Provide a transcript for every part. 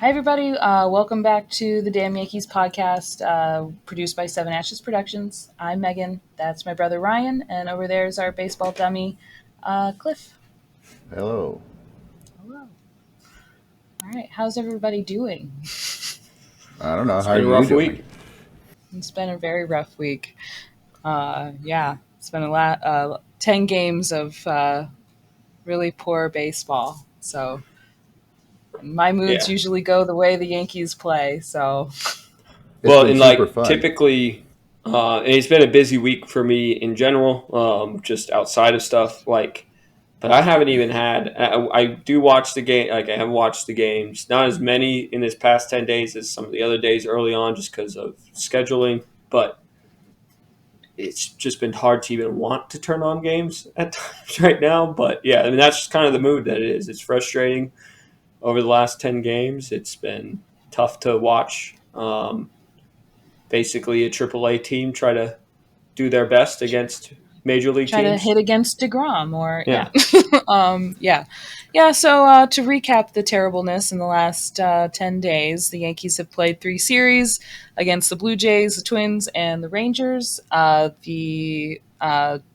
Hi, everybody. Welcome back to the Damn Yankees podcast, produced by Seven Ashes Productions. I'm Megan. That's my brother Ryan. And over there is our baseball dummy, Cliff. Hello. Hello. All right. How's everybody doing? I don't know. It's How are been a you rough doing? week. It's been a very rough week. It's been 10 games of really poor baseball. So my moods Yeah. usually go the way the Yankees play. So It's Well, been and super fun. typically, and it's been a busy week for me in general, just outside of stuff. But I haven't even had. I do watch the game. I have watched the games. Not as many in this past 10 days as some of the other days early on, just because of scheduling. But it's just been hard to even want to turn on games at times right now. But yeah, I mean that's just kind of the mood that it is. It's frustrating. Over the last 10 games, it's been tough to watch. Basically, a AAA team try to do their best against major league try to teams. hit against DeGrom or Yeah. yeah. So to recap the terribleness in the last 10 days, the Yankees have played 3 series against the Blue Jays, the Twins, and the Rangers. The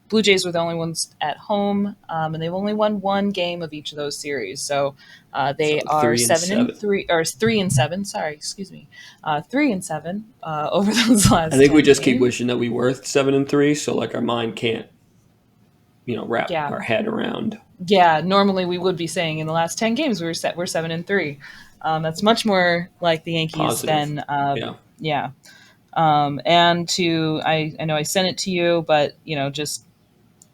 Blue Jays were the only ones at home, and they've only won one game of each of those series. So they So are 3-7. 7-3, or 3-7. Sorry, excuse me, 3-7 over those I last think we 10 just keep games. wishing that we were 7-3, so our mind can't, wrap Yeah, our head around. yeah, normally we would be saying in the last 10 games we're 7-3. That's much more like the Yankees Positive. than Yeah. yeah. And I know I sent it to you, but just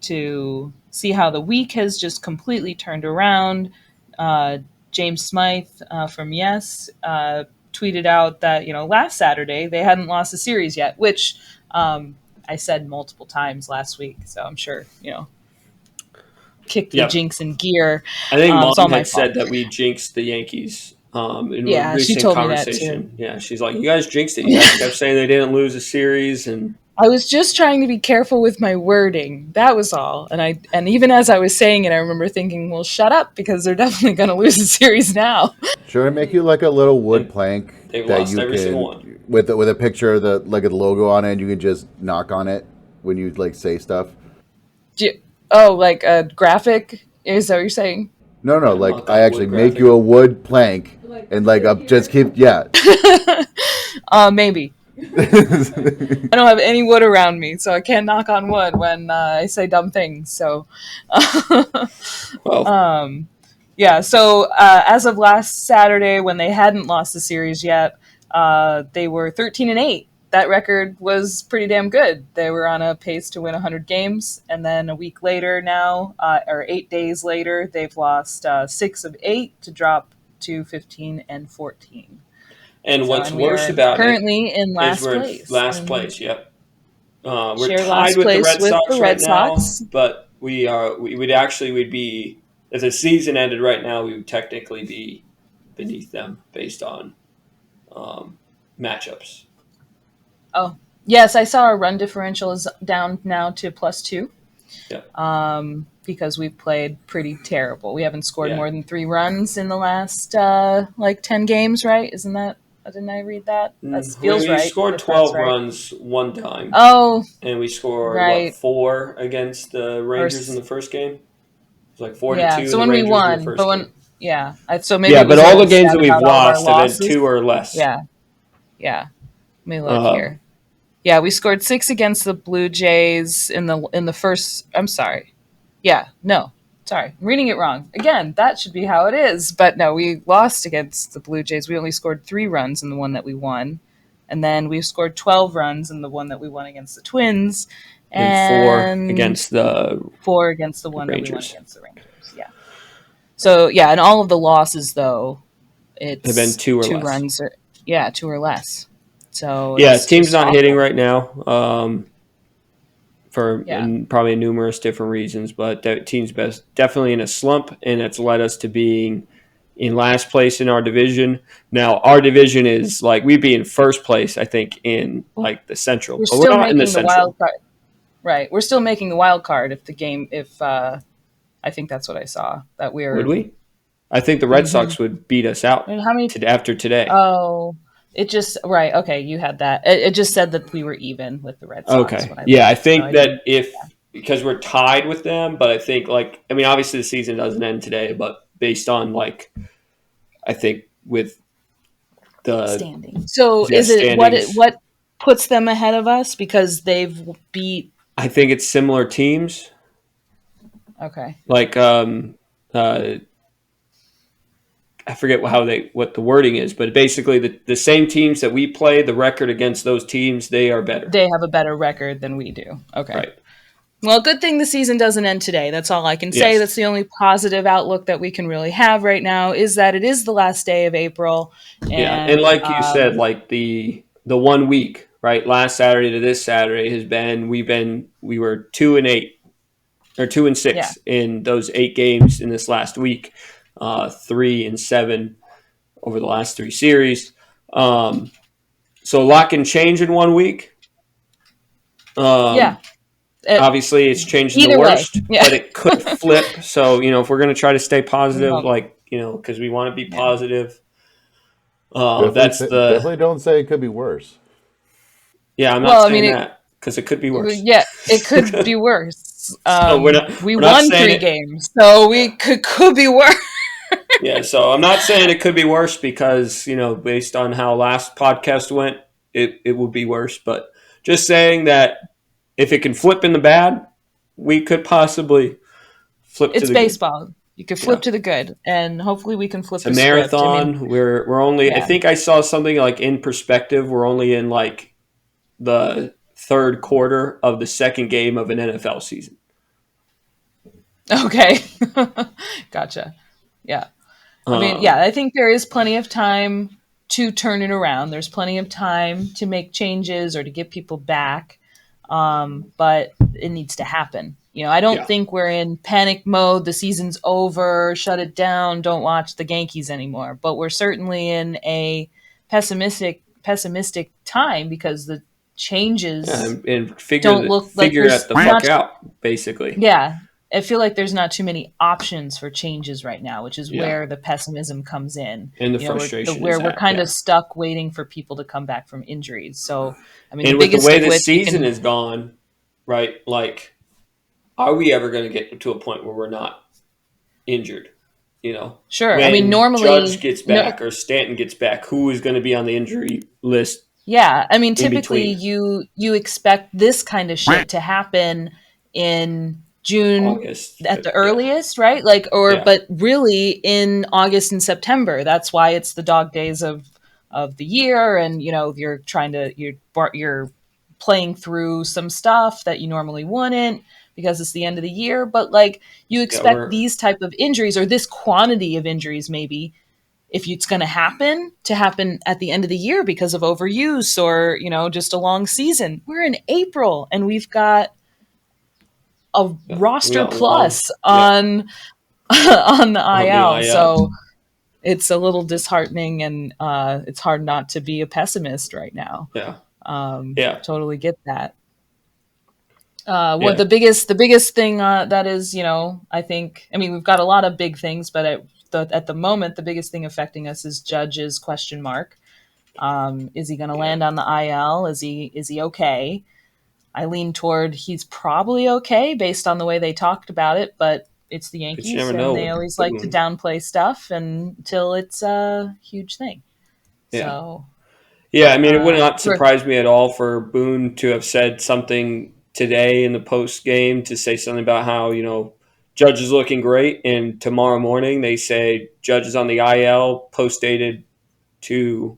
to see how the week has just completely turned around. Uh, James Smythe from Yes tweeted out that last Saturday they hadn't lost a series yet, which I said multiple times last week. So I'm sure kicked the Yep. jinx in gear. I think It's Mom all my had fault. said that we jinxed the Yankees in a Yeah, she recent told me that too. conversation. Yeah, she's like, "You guys jinxed it. You guys kept saying they didn't lose a series, and I was just trying to be careful with my wording. That was all. And even as I was saying it, I remember thinking, "Well, shut up, because they're definitely going to lose the series now." Should I make you like a little wood and plank they've that lost you every single can one." with a picture of the logo on it, and you can just knock on it when you say stuff? Oh, like a graphic? Is that what you're saying? No, no, Yeah, I like want I that actually wood make graphic. you a wood plank and just keep Maybe. I don't have any wood around me, so I can't knock on wood when I say dumb things. So, Well, yeah. So as of last Saturday, when they hadn't lost the series yet, they were 13-8. That record was pretty damn good. They were on a pace to win 100 games, and then a week later, now or 8 days later, they've lost 6 of 8 to drop to 15-14. and So, what's and we worse are about it currently in is last we're in place, last and place. Yep. We're share tied last with the place Red with the Sox right Red now, Sox. but we'd be, if the season ended right now, we would technically be beneath them based on um, matchups. Oh, yes, I saw our run differential is down now to +2. Yeah. Because we've played pretty terrible. We haven't scored Yeah. more than 3 runs in the last 10 games, right? Isn't that? Didn't I read that? That feels We right, scored if that's 12 right. runs one time, Oh, and we scored, right. 4 against the Or Rangers in the first game? It was like 4 to yeah. 2 So in the when we Rangers in the won, but first when game. so maybe Yeah, it but was an all the old games stat that we've about all of our lost have been losses. 2 or less. Yeah, yeah. Let me look Uh, here. Yeah, we scored 6 against the Blue Jays in the first. I'm sorry. Yeah, no, sorry, I'm reading it wrong. Again, that should be how it is. But no, we lost against the Blue Jays. We only scored 3 runs in the one that we won, and then we scored 12 runs in the one that we won against the Twins, and 4 and against the 4 against the one that we won Rangers. against the Rangers. Yeah. So yeah, and all of the losses though, Have been it's 2 or two less. runs or 2 or less. So Yeah, it's team's just not hitting awful. right now for Yeah. probably numerous different reasons, but that team's definitely in a slump, and it's led us to being in last place in our division. Now, our division is we'd be in first place, I think, in the Central, We're but we're still not in the making the Central. wild card. Right. We're still making the wild card if I think that's what I saw. That Would we're we? I think the Red Mm-hmm. Sox would beat us out And how many? after today. Oh, it just right. Okay, you had that. It just said that we were even with the Red Sox Okay. when I Yeah, I looked, so think I that didn't. if because we're tied with them, but I think like I mean obviously the season doesn't end today, but based on like I think with the Standing. So yeah is it standings, what puts them ahead of us because they've beat? I think it's similar teams. Okay. Like uh I forget how they what the wording is, but basically the same teams that we play, the record against those teams, they are better. They have a better record than we do. Okay. Right. Well, good thing the season doesn't end today. That's all I can say. Yes. That's the only positive outlook that we can really have right now is that it is the last day of April, Yeah. And and like you said, like the 1 week, right? Last Saturday to this Saturday has been we were 2-8 or two and yeah, six in those 8 games in this last week, 3-7 over the last three series. Um, so a lot can change in 1 week. yeah. Um, It, obviously, it's changing the either way, worst, yeah. but it could flip. So if we're going to try to stay We positive, hope. like because we want to be Yeah. positive. Definitely, That's the definitely don't say it could be worse. yeah. I'm not Well, I mean, saying that because it could be worse. yeah, it could be worse. So We we're not won saying three it. games, so we Yeah. could be worse. Yeah, so I'm not saying it could be worse because, based on how last podcast went, it would be worse. But just saying that if it can flip in the bad, we could possibly flip to It's the good. baseball. You could flip Yeah. to the good, and hopefully we can flip It's a the script. I mean, marathon. We're only I yeah. think I saw something like in perspective, we're only in like the third quarter of the second game of an NFL season. Okay. Gotcha. Yeah. I mean, yeah, Um, I think there is plenty of time to turn it around. There's plenty of time to make changes or to get people back. But it needs to happen. I don't yeah. think we're in panic mode. The season's over. Shut it down. Don't watch the Yankees anymore. But we're certainly in a pessimistic time because the Yeah, changes and don't look like figure there's it the fuck not. out, basically. Yeah, I feel like there's not too many options for changes right now, which is Yeah. where the pessimism comes in. And the We're frustration is where we're that, kind yeah. of stuck waiting for people to come back from injuries. So, I mean, the And with the biggest way of this which you season can is gone, right? Like, are we ever going to get to a point where we're not injured? You know, sure. I mean, when Judge normally, gets no, back or Stanton gets back, who is going to be on the injury list yeah. I mean, in typically between you expect this kind of shit to happen in June August? at the Yeah, earliest, right? Like, yeah, but really in August and September. That's why it's the dog days of the year, and you're trying to you're playing through some stuff that you normally wouldn't because it's the end of the year. But like, you yeah. expect these type of injuries or this quantity of injuries maybe if it's going to happen at the end of the year because of overuse or just a long season. We're in April and we've got a yeah. We roster got long. plus Yeah, on on the on the IL. IL. So it's a little disheartening, and it's hard not to be a pessimist right now. Yeah, yeah, Totally get that. What yeah, the biggest thing that is, I think, I mean, we've got a lot of big things, but at the moment, the biggest thing affecting us is Judge's question mark. Is he going to yeah. land on the IL? Is he okay? I lean toward he's probably okay based on the way they talked about it, but it's the But you Yankees never and know they with always like to Boone. downplay stuff until it's a huge thing. Yeah. So, Yeah, I mean, it would not we're surprise me at all for Boone to have said something today in the post game to say something about how, Judge is looking great. And tomorrow morning they say Judge is on the IL, post dated to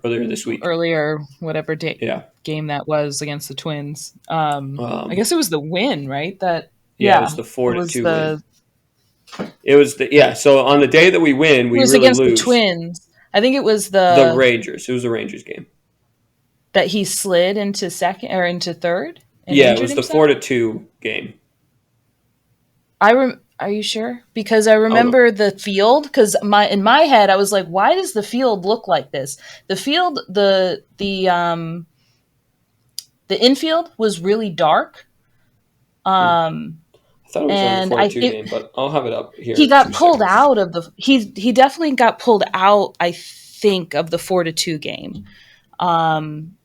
earlier this week. earlier, whatever Yeah. game that was against the Twins. I Um, guess it was the win, right? yeah, it was Yeah, the it four to was two win. It was yeah. So on the day that we win, we really against the lose Twins. I think it was the the Rangers. It was a Rangers game. that he slid into second or into third and Yeah, it injured was the four himself. to two game. Are you sure? Because I I'll look. remember the field. Because in my head, I was like, "Why does the field look like this?" The field, the infield was really dark. Hmm. Um, I thought it was on the and 4-2 game, but I'll have it up here he in two got pulled seconds. out of the he definitely got pulled out, I think, of the 4-2 game. Um,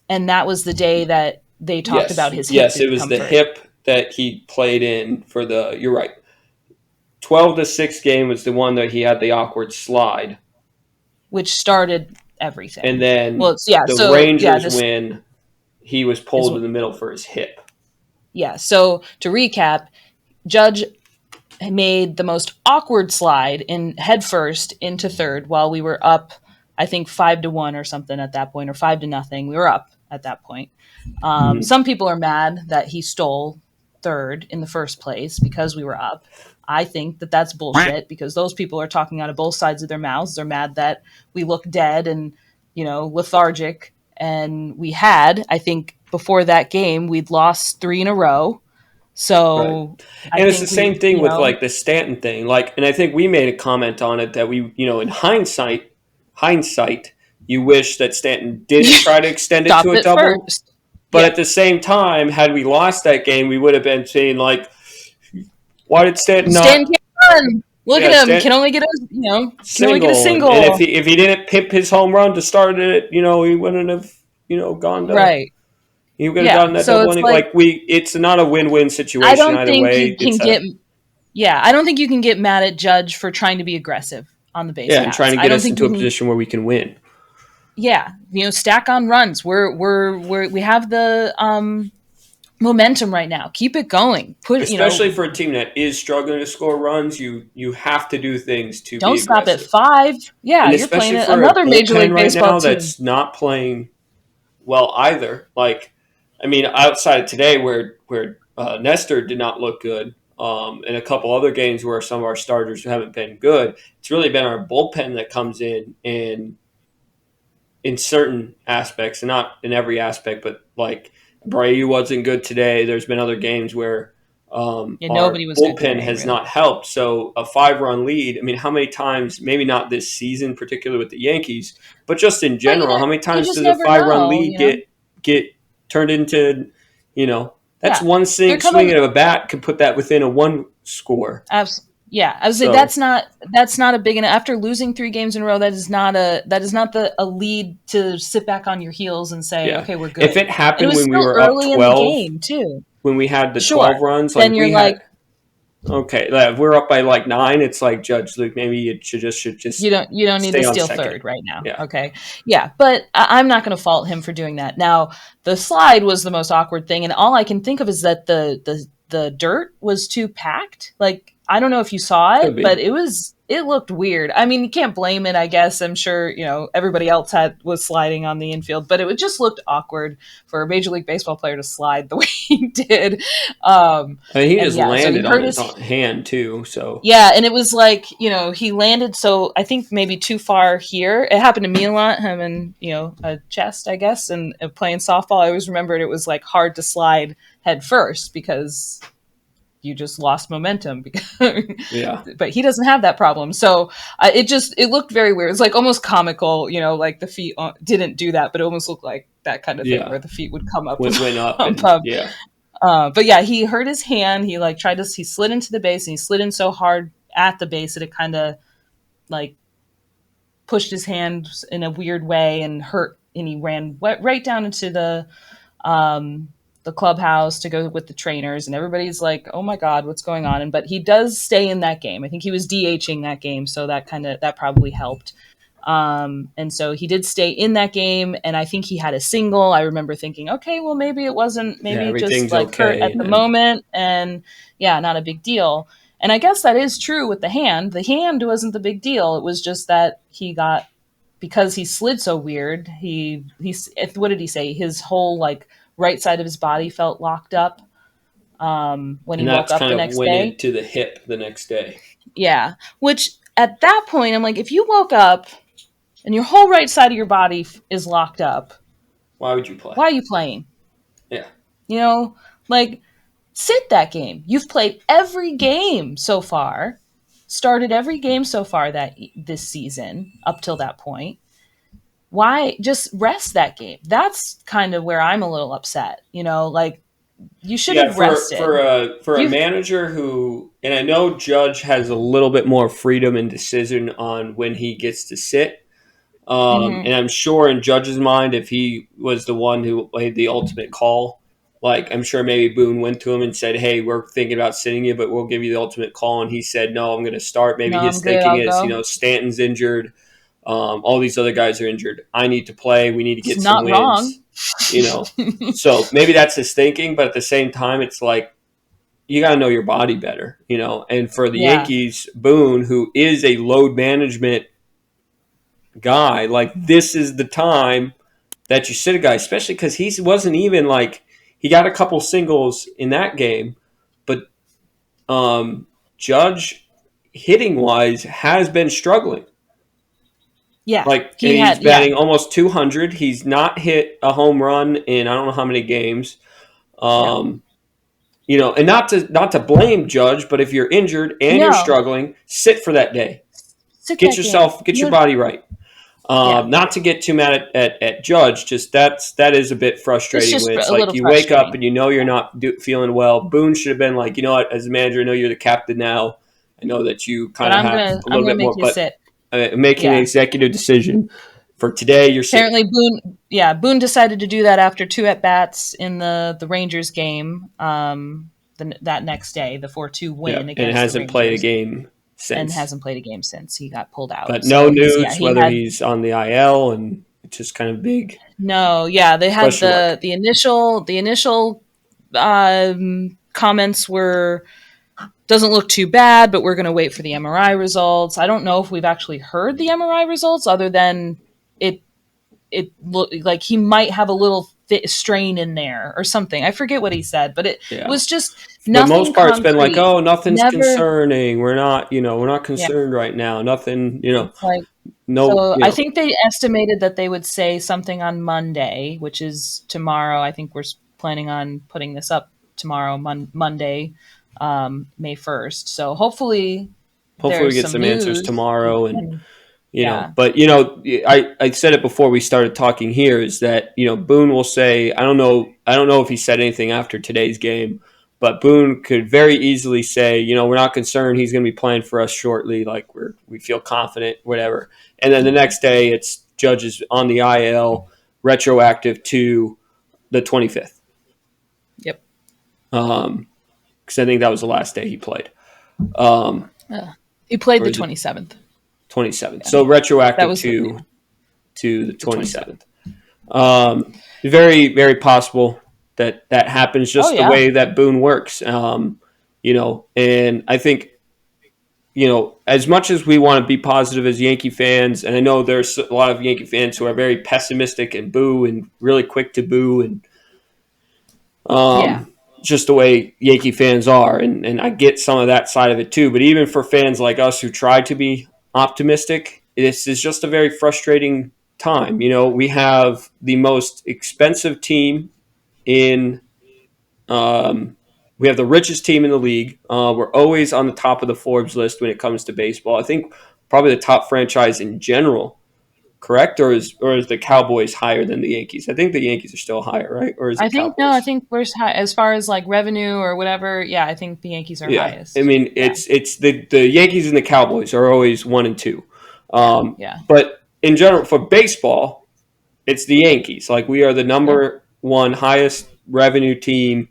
and that was the day that they talked Yes, about his hip yes, it was the discomfort, hip that he played in for the. You're right. 12-6 game was the one that he had the awkward slide, which started and everything. Well, then it's yeah. the So yeah, Rangers this win. He was is pulled in the middle for his hip. yeah. So to recap, Judge made the most awkward slide in headfirst into third while we were up, I think 5-1 or something at that point, or 5-0. We were up at that point. Mhm. Some people are mad that he stole third in the first place because we were up. I think that that's bullshit because those people are talking out of both sides of their mouths. They're mad that we look dead and, lethargic. And we had, I think, before that game, we'd lost 3 in a row. Right. So I And it's the think same we, thing with like the Stanton thing. Like, and I think we made a comment on it that we, in hindsight, you wish that Stanton didn't try to extend it stop to a it double. first. But Yeah. at the same time, had we lost that game, we would have been saying like, why did Stanton Stan not? can't run. Look at Yeah, him. Stan Can only get a can only get a single, and if single. he didn't pip his home run to start it, he wouldn't have gone to. Right. He would have Yeah. gotten that So double. it's Any like like we, it's not a win-win I situation don't either think way. you can It's a get yeah, I don't think you can get mad at Judge for trying to be aggressive on the base yeah, and trying paths. to I get don't us think into you a can position where we can win. yeah, stack on runs. We have the momentum right now. Keep it going. Especially for a team that is struggling to score runs, you have to do things to Don't be stop at aggressive. 5. Yeah, And you're playing especially for a another Major bullpen League right Baseball now team. that's not playing well either. Like, I mean, outside of today where Nestor did not look good, and a couple other games where some of our starters haven't been good, it's really been our bullpen that comes in certain aspects, and not in every aspect, but like Brayu wasn't good today. There's been other games where Yeah, our nobody was good bullpen today, has really. not helped. So a 5-run lead. I mean, how many times? Maybe not this season, particularly with the Yankees, but just in But general, how many you times just does a never 5-run know, lead get turned into? That's Yeah. one They're swing coming of a bat could put that within a one score. Yeah, I would say So that's not a big enough. After losing 3 games in a row, that is not a lead to sit back on your heels and say, yeah, okay, we're good. if it And it happened was when we still were up early in the 12, game too. when we had the Sure. 12 runs, like Then if you're we like, had okay, like if we're up by like 9, it's like Judge Luke, maybe you should just you don't need to stay on steal second. third right now. Yeah, Okay. Yeah, but I'm not going to fault him for doing that. Now, the slide was the most awkward thing, and all I can think of is that the dirt was too packed. Like, I don't know if you saw could it, but be. it looked weird. I mean, you can't blame it, I guess. I'm sure, everybody else was sliding on the infield, but it just looked awkward for a Major League Baseball player to slide the way he did. I mean, he And just yeah, so he landed on hurt his his hand too. So yeah, and it was like, he landed so I think maybe too far here. It happened to me a lot, him and, a chest, I guess, and playing softball. I always remembered it was like hard to slide head first because you just lost momentum yeah, but he doesn't have that problem. So it looked very weird. It's like almost comical, like the feet didn't do that, but it almost looked like that kind of thing yeah, where the feet would come up, went up pump and up. yeah, But yeah, he hurt his hand. He like he slid into the base and he slid in so hard at the base that it kind of like pushed his hand in a weird way and hurt. And he ran right down into the clubhouse to go with the trainers, and everybody's like, "Oh my God, what's going on?" But he does stay in that game. I think he was DHing that game, so that probably helped. And so he did stay in that game, and I think he had a single. I remember thinking, okay, well maybe it wasn't, yeah, maybe just everything's like hurt okay, at and the then moment, and yeah, not a big deal. And I guess that is true with the hand. The hand wasn't the big deal. It was just that he got because he slid so weird. What did he say? His whole like right side of his body felt locked up when he and woke that's up kind the of next went day. into the hip the next day. Yeah, which at that point I'm like, if you woke up and your whole right side of your body is locked up, Why would you play? why are you playing? Yeah, You know, like sit that game. You've played every game so far, started every game so far that this season up till that point. Why just rest that game? That's kind of where I'm a little upset. Like You should Yeah, have for rested. for a You manager who, and I know Judge has a little bit more freedom and decision on when he gets to sit. hmm And I'm sure in Judge's mind, if he was the one who made the ultimate call, like I'm sure maybe Boone went to him and said, "Hey, we're thinking about sitting you, but we'll give you the ultimate call." And he said, "No, I'm going to start." Maybe No, his I'm good. thinking I'll is, go. Stanton's injured, all these other guys are injured. I need to play. We need to It's get some not wins. wrong. You know, so maybe that's his thinking, but at the same time, it's like you got to know your body better, And for the Yeah, Yankees, Boone, who is a load management guy, like this is the time that you sit a guy, especially because he wasn't even like he got a couple singles in that game, but Judge hitting wise has been struggling. yeah. Like, and He he's had, yeah, batting almost 200. He's not hit a home run in I don't know how many games. yeah. Um, and not to blame Judge, but if you're injured and you're No, struggling, sit for that day. sit that game. Get your No, body right. yeah. Not to get too mad at Judge, just that is a bit It's frustrating just when it's a like little you wake up frustrating. and you're not feeling well. Boone should have been like, you know what, as a manager, I know you're the captain now. I know that you But kind of have a I'm little gonna bit make more, you but sit. making an Yeah. executive decision for today, you're sitting. Apparently, Boone decided to do that after two at bats in the Rangers game. That next day, the 4-2 Yeah, win and it against the hasn't played a Rangers, game and since. hasn't played a game since he got pulled out. But no So yeah, news he whether had he's on the IL, and it's just kind of big no, yeah, they had question mark. the initial comments were doesn't look too bad, but we're going to wait for the MRI results. I don't know if we've actually heard the MRI results other than it it looked like he might have a little strain in there or something. I forget what he said, but it Yeah. was just For the most nothing part, it's been like, concrete. oh, nothing's Never, concerning. We're not yeah. concerned right now. Nothing, It's like no, so. I think they estimated that they would say something on Monday, which is tomorrow. I think we're planning on putting this up tomorrow, Monday, May 1st. So hopefully hopefully we there's get some some answers news. tomorrow. And, Yeah, but, I said it before we started talking here is that, Boone will say, I don't know if he said anything after today's game, but Boone could very easily say, we're not concerned. He's going to be playing for us shortly. Like we feel confident, whatever. And then the next day it's Judges on the IL retroactive to the 25th. yep. Because I think that was the last day he played. Um, He played or the is it 27th. 27th? Yeah, So that retroactive was to the the 27th. 27th. Very, very possible that happens Oh just the yeah, way that Boone works. And I think, as much as we want to be positive as Yankee fans, and I know there's a lot of Yankee fans who are very pessimistic and boo and really quick to boo and yeah. just the way Yankee fans are. And I get some of that side of it too. But even for fans like us who try to be optimistic, this is just a very frustrating time. We have the most expensive team in, we have the richest team in the league. We're always on the top of the Forbes list when it comes to baseball. I think probably the top franchise in general. Correct, or is the Cowboys higher than the Yankees? I think the Yankees are still higher, right? Or is I it think no. I Cowboys? think we're as far as like revenue or whatever. Yeah, I think the Yankees are Yeah, I highest. mean Yeah, it's the Yankees and the Cowboys are always 1 and 2, yeah. but in general for baseball, it's the Yankees. Like we are the Yep. number one highest revenue team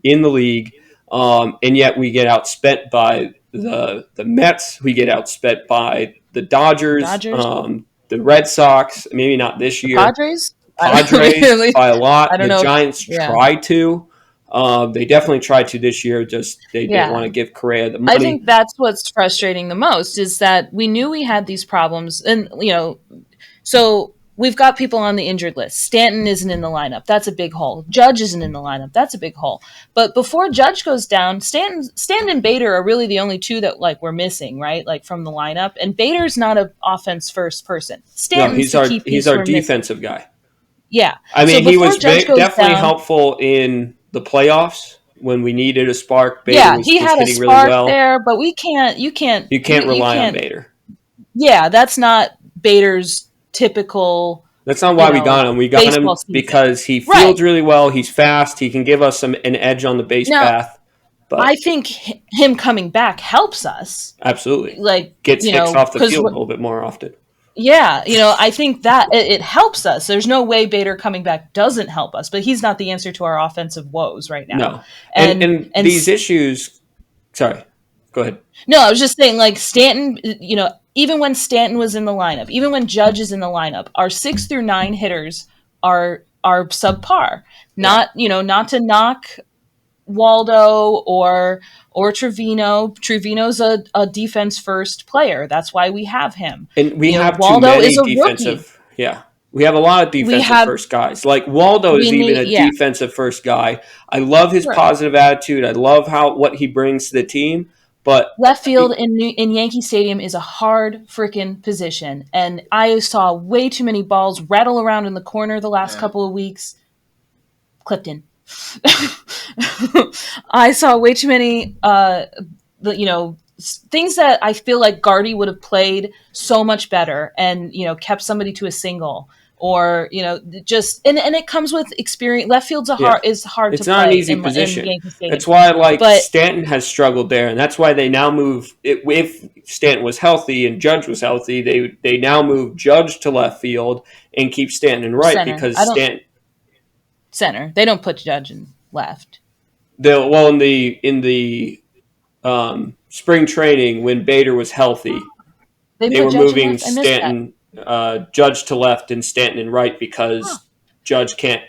in the league, and yet we get outspent by the Mets. We get outspent by the The Dodgers, Dodgers, the Red Sox. Maybe not this the year. Padres. I don't Padres really. by a I lot. don't The know. Giants Yeah, try to. They definitely tried to this year. Just they didn't want yeah. to give Correa the I money. think that's what's frustrating the most is that we knew we had these problems, and so we've got people on the injured list. Stanton isn't in the lineup. That's a big hole. Judge isn't in the lineup. That's a big hole. But before Judge goes down, Stanton and Bader are really the only two that like we're missing, right? Like from the lineup. And Bader's not an offense first person. No, Stanton's the key he's piece our we're missing. defensive guy. Yeah. I So mean, he before was Judge goes definitely down, helpful in the playoffs when we needed a spark. Bader yeah, he was had a hitting really spark well. there, but we can't. You can't. You can't You rely on can't. Bader. Yeah, that's not Bader's typical. That's not you why we know, got him. We got baseball him season. because he Right. fields really well. He's fast. He can give us an edge on the base Now, path. I But think him coming back helps us. absolutely, Like, gets Hicks off the because field a little bit more often. yeah, I think that it helps us. There's no way Bader coming back doesn't help us, but he's not the answer to our offensive woes right now. No, And and these issues. Sorry, go ahead. no, I was just saying, like Stanton, even when Stanton was in the lineup, even when Judge is in the lineup, our 6 through 9 hitters are subpar. Yeah. Not to knock Waldo or Trevino. Trevino's a defense first player. That's why we have him. And we have too Waldo is many a rookie. defensive. Yeah. We have a lot of We defensive have first guys. Like Waldo we is even need a yeah, defensive first guy. I love his right. positive attitude. I love what he brings to the team. But Left field in Yankee Stadium is a hard freaking position, and I saw way too many balls rattle around in the corner the last couple of weeks. Clifton. I saw way too many, things that I feel like Gardy would have played so much better, and kept somebody to a single, or just and it comes with experience. Left field's yeah, is hard to it's not an play easy in position. Yankee Stadium, That's why like but Stanton has struggled there, and that's why they now move. If Stanton was healthy and Judge was healthy, they now move Judge to left field and keep Stanton in right center. because I don't Stanton. center. They don't put Judge in left. Well in the spring training when Bader was healthy, They they put were Judge in moving left. I missed that. Stanton, Judge to left and Stanton in right Huh. because Judge can't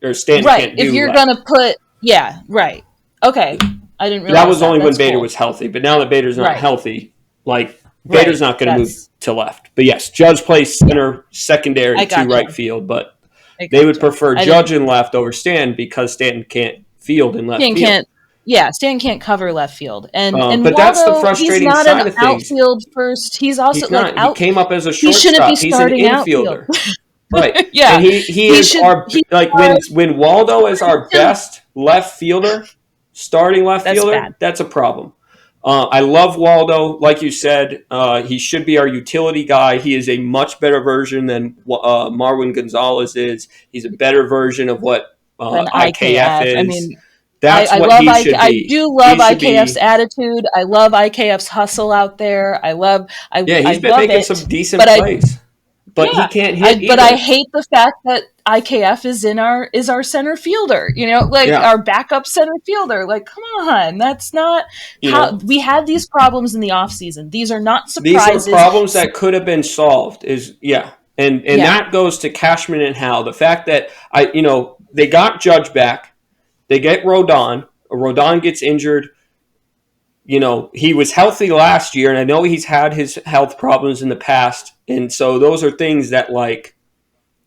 or Stanton Right. can't If do you're left. gonna put, yeah, right. Okay. I didn't But that realize was that. only when That's Bader cool. was healthy. But now that Bader's not Right. healthy, like Bader's Right. not going to move That's to left. But yes, Judge plays yeah. center, secondary I to gotcha. right field. But I they would gotcha. prefer I Judge didn't. in left over Stanton because Stanton can't field in left Stan field. can't. Yeah, Stan can't cover left field, and But that's the Waldo, he's frustrating not an side of things. outfield first. He's also He's like not. He out. came up as a He shouldn't be shortstop. He's an starting outfield. infielder. Right. And Yeah, he he is should. our He's like our, when Waldo is our best left fielder, starting left that's bad. fielder, that's a problem. I love Waldo. Like you said, he should be our utility guy. He is a much better version than Marwin Gonzalez is. He's a better version of what An IKF IKF. I is. mean, That's I what love he IK. should I be. do He love should IKF's be. attitude. I love IKF's hustle out there. I love. Yeah, I he's been love making some it. decent But plays, but he yeah, can't hit but I either. hate the fact that IKF is our center fielder. Like Yeah, our backup center fielder. Like, come on, that's not you how know. we had these problems in the off season. These are not These are surprises. problems that could have been solved. Is yeah, and Yeah, that goes to Cashman and Howe. The fact that they got Judge back, they get Rodon. Rodon gets injured. He was healthy last year, and I know he's had his health problems in the past, and so those are things that like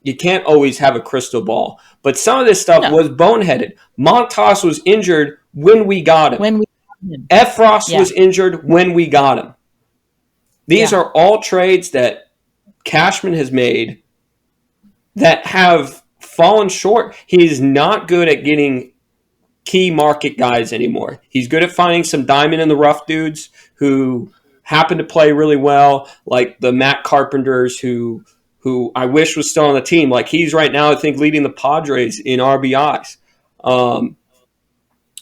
you can't always have a crystal ball. But some of this stuff no. was boneheaded. Montas was injured when we got him. When we, Efros yeah, was injured when we got him. These yeah. are all trades that Cashman has made that have fallen short. He's not good at getting key market guys anymore. He's good at finding some diamond in the rough dudes who happen to play really well, like the Matt Carpenters who I wish was still on the team. Like he's right now, I think, leading the Padres in RBIs.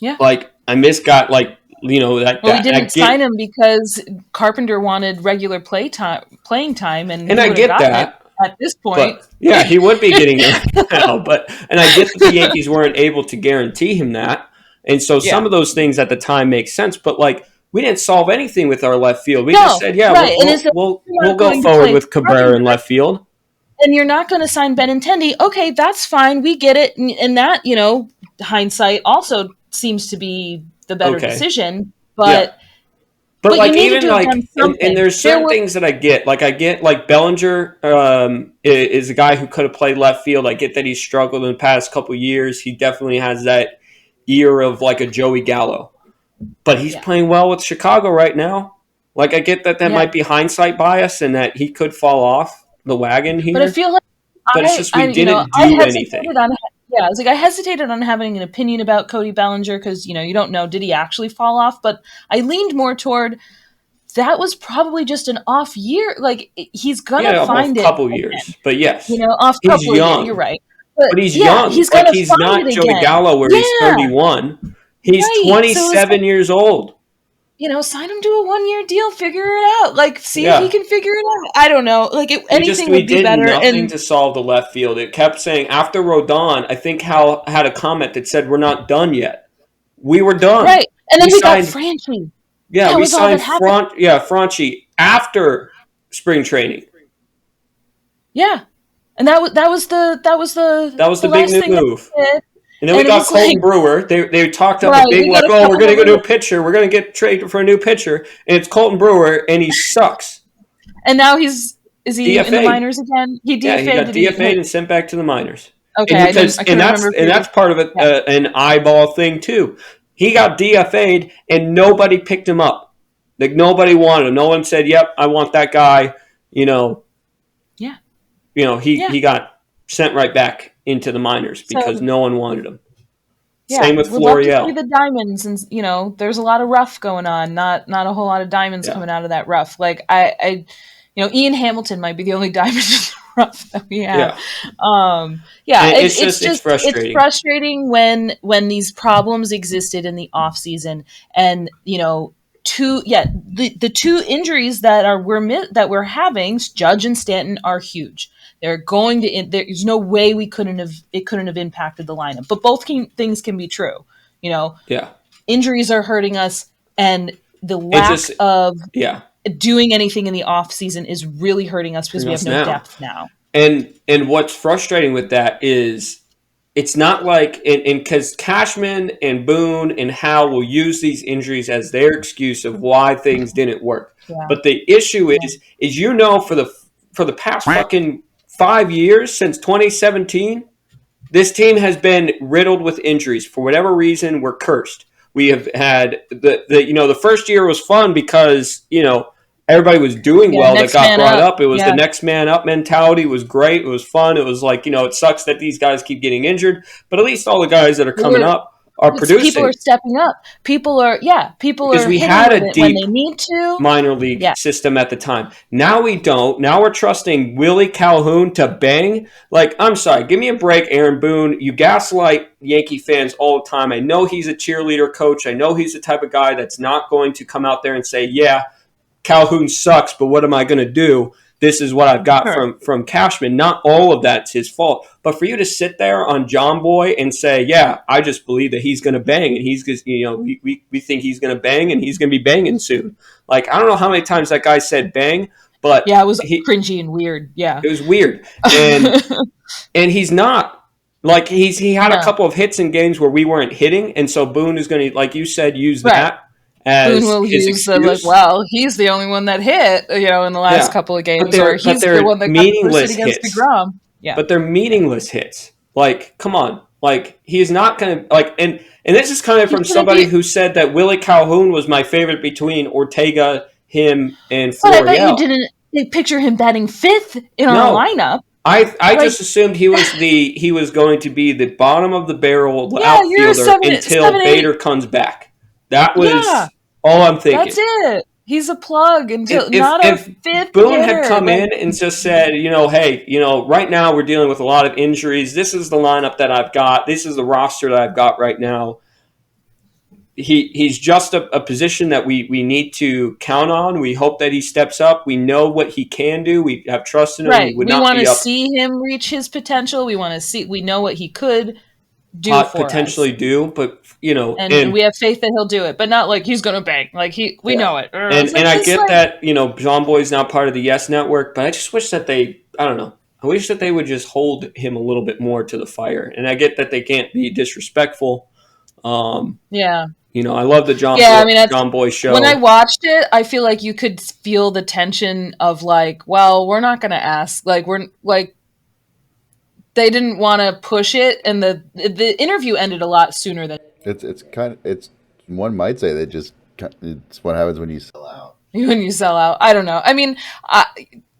Yeah. Like I miss got like that Well, we that I didn't get sign him because Carpenter wanted regular playing time, and and he I would have get gotten it that. at this point. But yeah, he would be getting it right now. And I get that the Yankees weren't able to guarantee him that. And so some Yeah. of those things at the time make sense. But like we didn't solve anything with our left field. We just No, said, yeah, right. And we'll is that we'll you're we'll not go going to forward play with Cabrera in Carpenter, left field. and you're not going to sign Benintendi? Okay, that's fine. We get it. And that, hindsight also seems to be the better Okay. decision. Yeah. But But you like needed even to have done like and something. there's There certain were things that I get. Like I get like Bellinger is a guy who could have played left field. I get that he's struggled in the past couple of years. He definitely has that ear of like a Joey Gallo. But he's yeah, playing well with Chicago right now. Like I get that yeah. might be hindsight bias and that he could fall off the wagon But I here. feel like But it's just we didn't I do anything. hesitated on. Yeah, I was like, I hesitated on having an opinion about Cody Bellinger because you don't know, did he actually fall off? But I leaned more toward that was probably just an off year. Like he's gonna Yeah, well, a find it couple again. years, but yes, Off he's couple of years. You're young. right. But But he's yeah, young. he's Like gonna he's find not it Joey again. Gallo where he's Yeah, 31. He's right. So it was 27 years old. sign him to a 1 year deal, figure it out. Like, see if he Yeah. can figure it out. I don't know. Like, anything We would be did better. nothing And to solve the left field. It kept saying after Rodon, I think Hal had a comment that said we're not done yet. We were done. right, and then We we got signed Franchi. yeah, That we was all that signed happened. Franchi after spring training. Yeah, and That was the the big last new thing they move. did. And then we And it got was like, Colton Brewer. They talked up a right, big we got like, a oh, we're couple gonna of go to a little, pitcher. We're gonna get traded for a new pitcher, and it's Colton Brewer, and he sucks. and now is he in the DFA. minors again? He Yeah, he DFA'd. got Did he DFA'd hit? and sent back to the minors. Okay, And I couldn't remember if he and was. that's part of it, Yeah, an eyeball thing too. He got DFA'd and nobody picked him up. Like nobody wanted him. No one said, "Yep, I want that guy." You know, yeah, yeah. he got sent right back into the minors because So no one wanted him. yeah, Same with would love to see Florial. the diamonds, and there's a lot of rough going on. Not a whole lot of diamonds Yeah, coming out of that rough. Like Ian Hamilton might be the only diamond in the rough that we have. yeah. Yeah, And it's it's frustrating. frustrating when these problems existed in the off season, and the two injuries that we're having, Judge and Stanton, are huge. They're going to. There's no way it couldn't have impacted the lineup. But things can be true. You know, Yeah, injuries are hurting us, and the it lack just of yeah. doing anything in the off season is really hurting us because Hurting we have us no now. depth now. And what's frustrating with that is it's not like and because Cashman and Boone and Howe will use these injuries as their excuse of why things didn't work. Yeah, But the issue yeah, is for the past fucking 5 years since 2017, this team has been riddled with injuries. For whatever reason, we're cursed. We have had the first year was fun because everybody was doing yeah. well that Next got man brought up. up. It was the Yeah, next man up mentality. It was great. It was fun. It was like it sucks that these guys keep getting injured, but at least all the guys that are coming we're up are people are producing stepping up. People because are we hitting had when a when deep they need to. minor league Yeah, system at the time. Now we don't. Now we're trusting Willie Calhoun to bang. Like, I'm sorry, give me a break, Aaron Boone. You gaslight Yankee fans all the time. I know he's a cheerleader coach. I know he's the type of guy that's not going to come out there and say, yeah, Calhoun sucks, but what am I going to do? This is what I've got sure. from Cashman. Not all of that's his fault. But for you to sit there on John Boy and say, yeah, I just believe that he's going to bang and he's just, we think he's going to bang and he's going to be banging soon. Like, I don't know how many times that guy said bang, but Yeah, it was cringy and weird. Yeah. it was weird. And he's not. Like he had a No, couple of hits in games where we weren't hitting, and so Boone is going to, like you said, use right. that Boone as will his use the like, excuse. well, he's the only one that hit, in the last Yeah, couple of games, or but he's the they're one that got the first hit meaningless against hits. DeGrom. Yeah, But they're meaningless hits. Like, come on, like he's not going to like. And this is coming he's from gonna somebody be. who said that Willie Calhoun was my favorite between Ortega, him, and But I bet you Florial. didn't picture him batting fifth in our No, lineup. I Like, just assumed he was going to be the bottom of the barrel yeah, you're a outfielder until seven, eight. Bader comes back. That Yeah, was all I'm that's thinking. it. He's a plug until not a If fifth Boone had hitter. come Like, in and just said, hey, right now we're dealing with a lot of injuries. This is the lineup that I've got. This is the roster that I've got right now. He's just a position that we need to count on. We hope that he steps up. We know what he can do. We have trust in him. We right. would We not want be to up see him reach his potential. We know what he could do for us. potentially do, but And we have faith that he'll do it, but not like he's gonna bang. Like we yeah. know it. It's And like I just get like that, John Boy's not part of the Yes Network, but I just wish that I don't know. I wish that they would just hold him a little bit more to the fire. And I get that they can't be disrespectful. yeah, I love the yeah. I mean, that's John Boy when I show. watched it. I feel like you could feel the tension of like, well, we're not gonna ask. Like we're like they didn't want to push it, and the interview ended a lot sooner than It's one might say that it's what happens when you sell out. when you sell out. I don't know. I mean,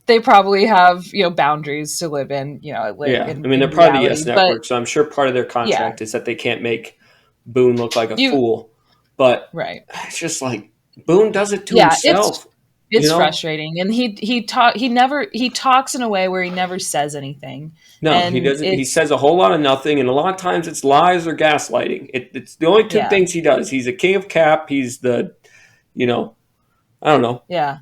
they probably have boundaries to live in. Yeah. I mean, in they're part of the reality, Yes but Network, so I'm sure part of their yeah, contract is that they can't make Boone look like a you fool. But right. it's just like Boone does it to Yeah, it's himself. You It's know, frustrating, and he talks in a way where he never says anything, no, he and doesn't. He it's says a whole lot of nothing, and a lot of times it's lies or gaslighting. It's the only two yeah, things he does. He's a king of cap. He's the, you know, I don't know, yeah,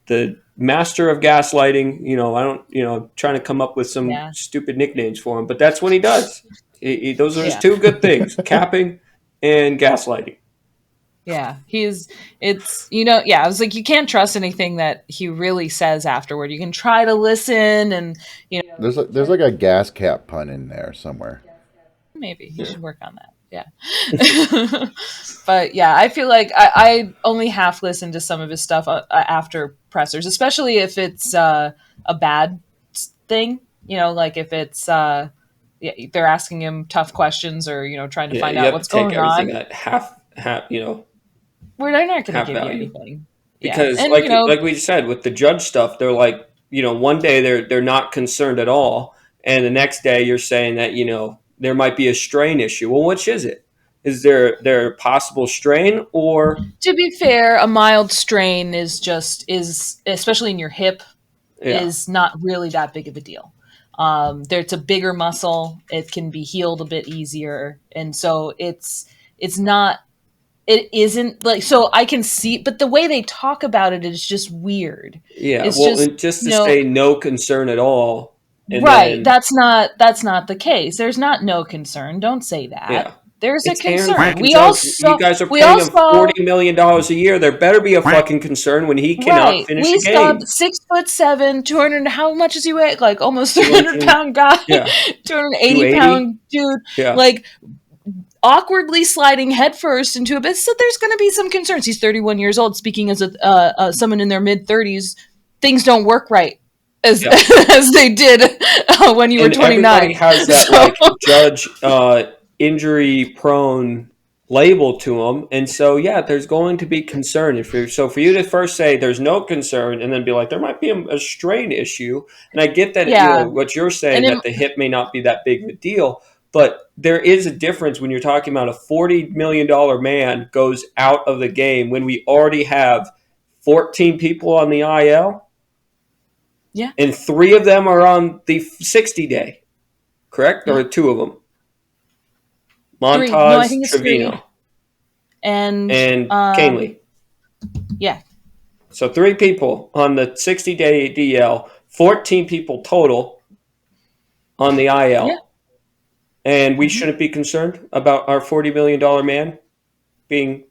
the master of gaslighting. I don't, trying to come up with some yeah, stupid nicknames for him, but that's what he does. Those are his yeah. two good things: capping and gaslighting. Yeah, yeah, I was like, you can't trust anything that he really says afterward. You can try to listen and, There's like a gas cap pun in there somewhere. maybe he Yeah, should work on that. Yeah. But yeah, I feel like I only half listen to some of his stuff after pressers, especially if it's a bad thing, like if it's, yeah, they're asking him tough questions or, trying to yeah. find You out have to what's take going everything on, at half, where they're not going to half give you value. anything. Yeah. Because And, like we said with the judge stuff, they're like, one day they're not concerned at all, and the next day you're saying that there might be a strain issue. Well, which is it? Is there a possible strain or to be fair, a mild strain is especially in your hip yeah is not really that big of a deal. It's a bigger muscle; it can be healed a bit easier, and so it's not. It isn't like so. I can see, but the way they talk about it is just weird. yeah It's well just and just you to know say no concern at all, and right. then That's not the case. There's not no concern. Don't say that. yeah. There's a It's Aaron concern. fucking Judge. You guys are We paying all him saw $40 million a year. There better be a fucking concern when he cannot right. finish a We saw game. 6'7", 200. How much is he weigh? Like almost 300 200, pound guy, yeah, 280 280, pound dude, yeah, like awkwardly sliding headfirst into a bit. So there's going to be some concerns. He's 31 years old. Speaking as a someone in their mid 30s, things don't work right as yeah. as they did when you were And 29. everybody has that So like judge injury prone label to them, and so yeah, there's going to be concern. For you to first say there's no concern, and then be like there might be a strain issue, and I get that yeah, what you're saying and that the hip may not be that big of a deal, but there is a difference when you're talking about a $40 million man goes out of the game when we already have 14 people on the IL, yeah, and three of them are on the 60-day. Correct? yeah, Or two of them? three. No, I Montaz, think it's three. Trevino, And and Canley. yeah, So three people on the 60-day DL, 14 people total on the yeah. IL. And we Hmm. shouldn't be concerned about our $40 million man being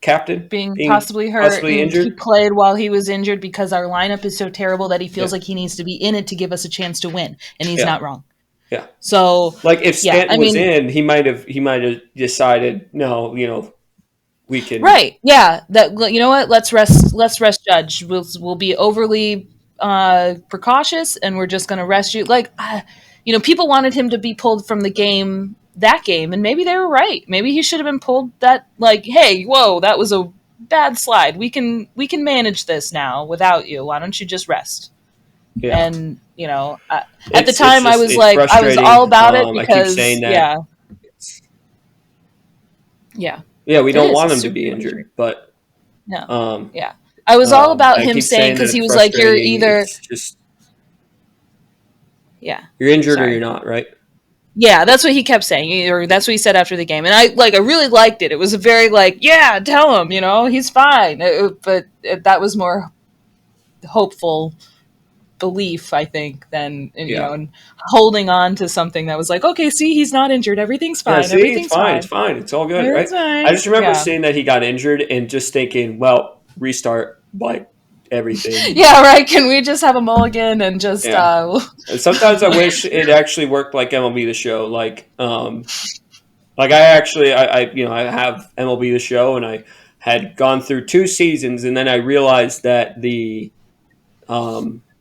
captain, Being being possibly hurt, possibly and he injured. played while he was injured because our lineup is so terrible that he feels Yeah. like he needs to be in it to give us a chance to win, and he's Yeah. not wrong. Yeah. So Like if yeah, Stanton I was mean, in, he might have decided, no, we can. right, yeah. That you know what? Let's rest Judge. We'll be overly precautious, and we're just going to rest you. Like, people wanted him to be pulled from the game that game, and maybe they were right. Maybe he should have been pulled. That like, hey, whoa, that was a bad slide. We can manage this now without you. Why don't you just rest? Yeah. And at the It's time, I just was it's like, I was all frustrating. about it I keep saying because that. yeah, yeah, Yeah, we it don't is. want It's him to super be frustrating. injured, but No, um, yeah. I was all about I him keep saying saying that because he it's was like, you're frustrating. either, It's just yeah, you're injured or you're sorry. not, right? Yeah, that's what he kept saying, or that's what he said after the game. And I really liked it. It was a very like, yeah, tell him, he's fine. That was more hopeful belief, I think, than, Yeah. and holding on to something that was like, okay, see, he's not injured. Everything's Yeah, fine. see, it's Everything's fine. It's fine. fine. It's all good, right? Everything's I fine. just remember Yeah. seeing that he got injured and just thinking, well, restart like everything. Yeah, right. Can we just have a mulligan and just, Yeah. And sometimes I wish it actually worked like MLB The Show. Like I actually, I have MLB The Show, and I had gone through two seasons, and then I realized that the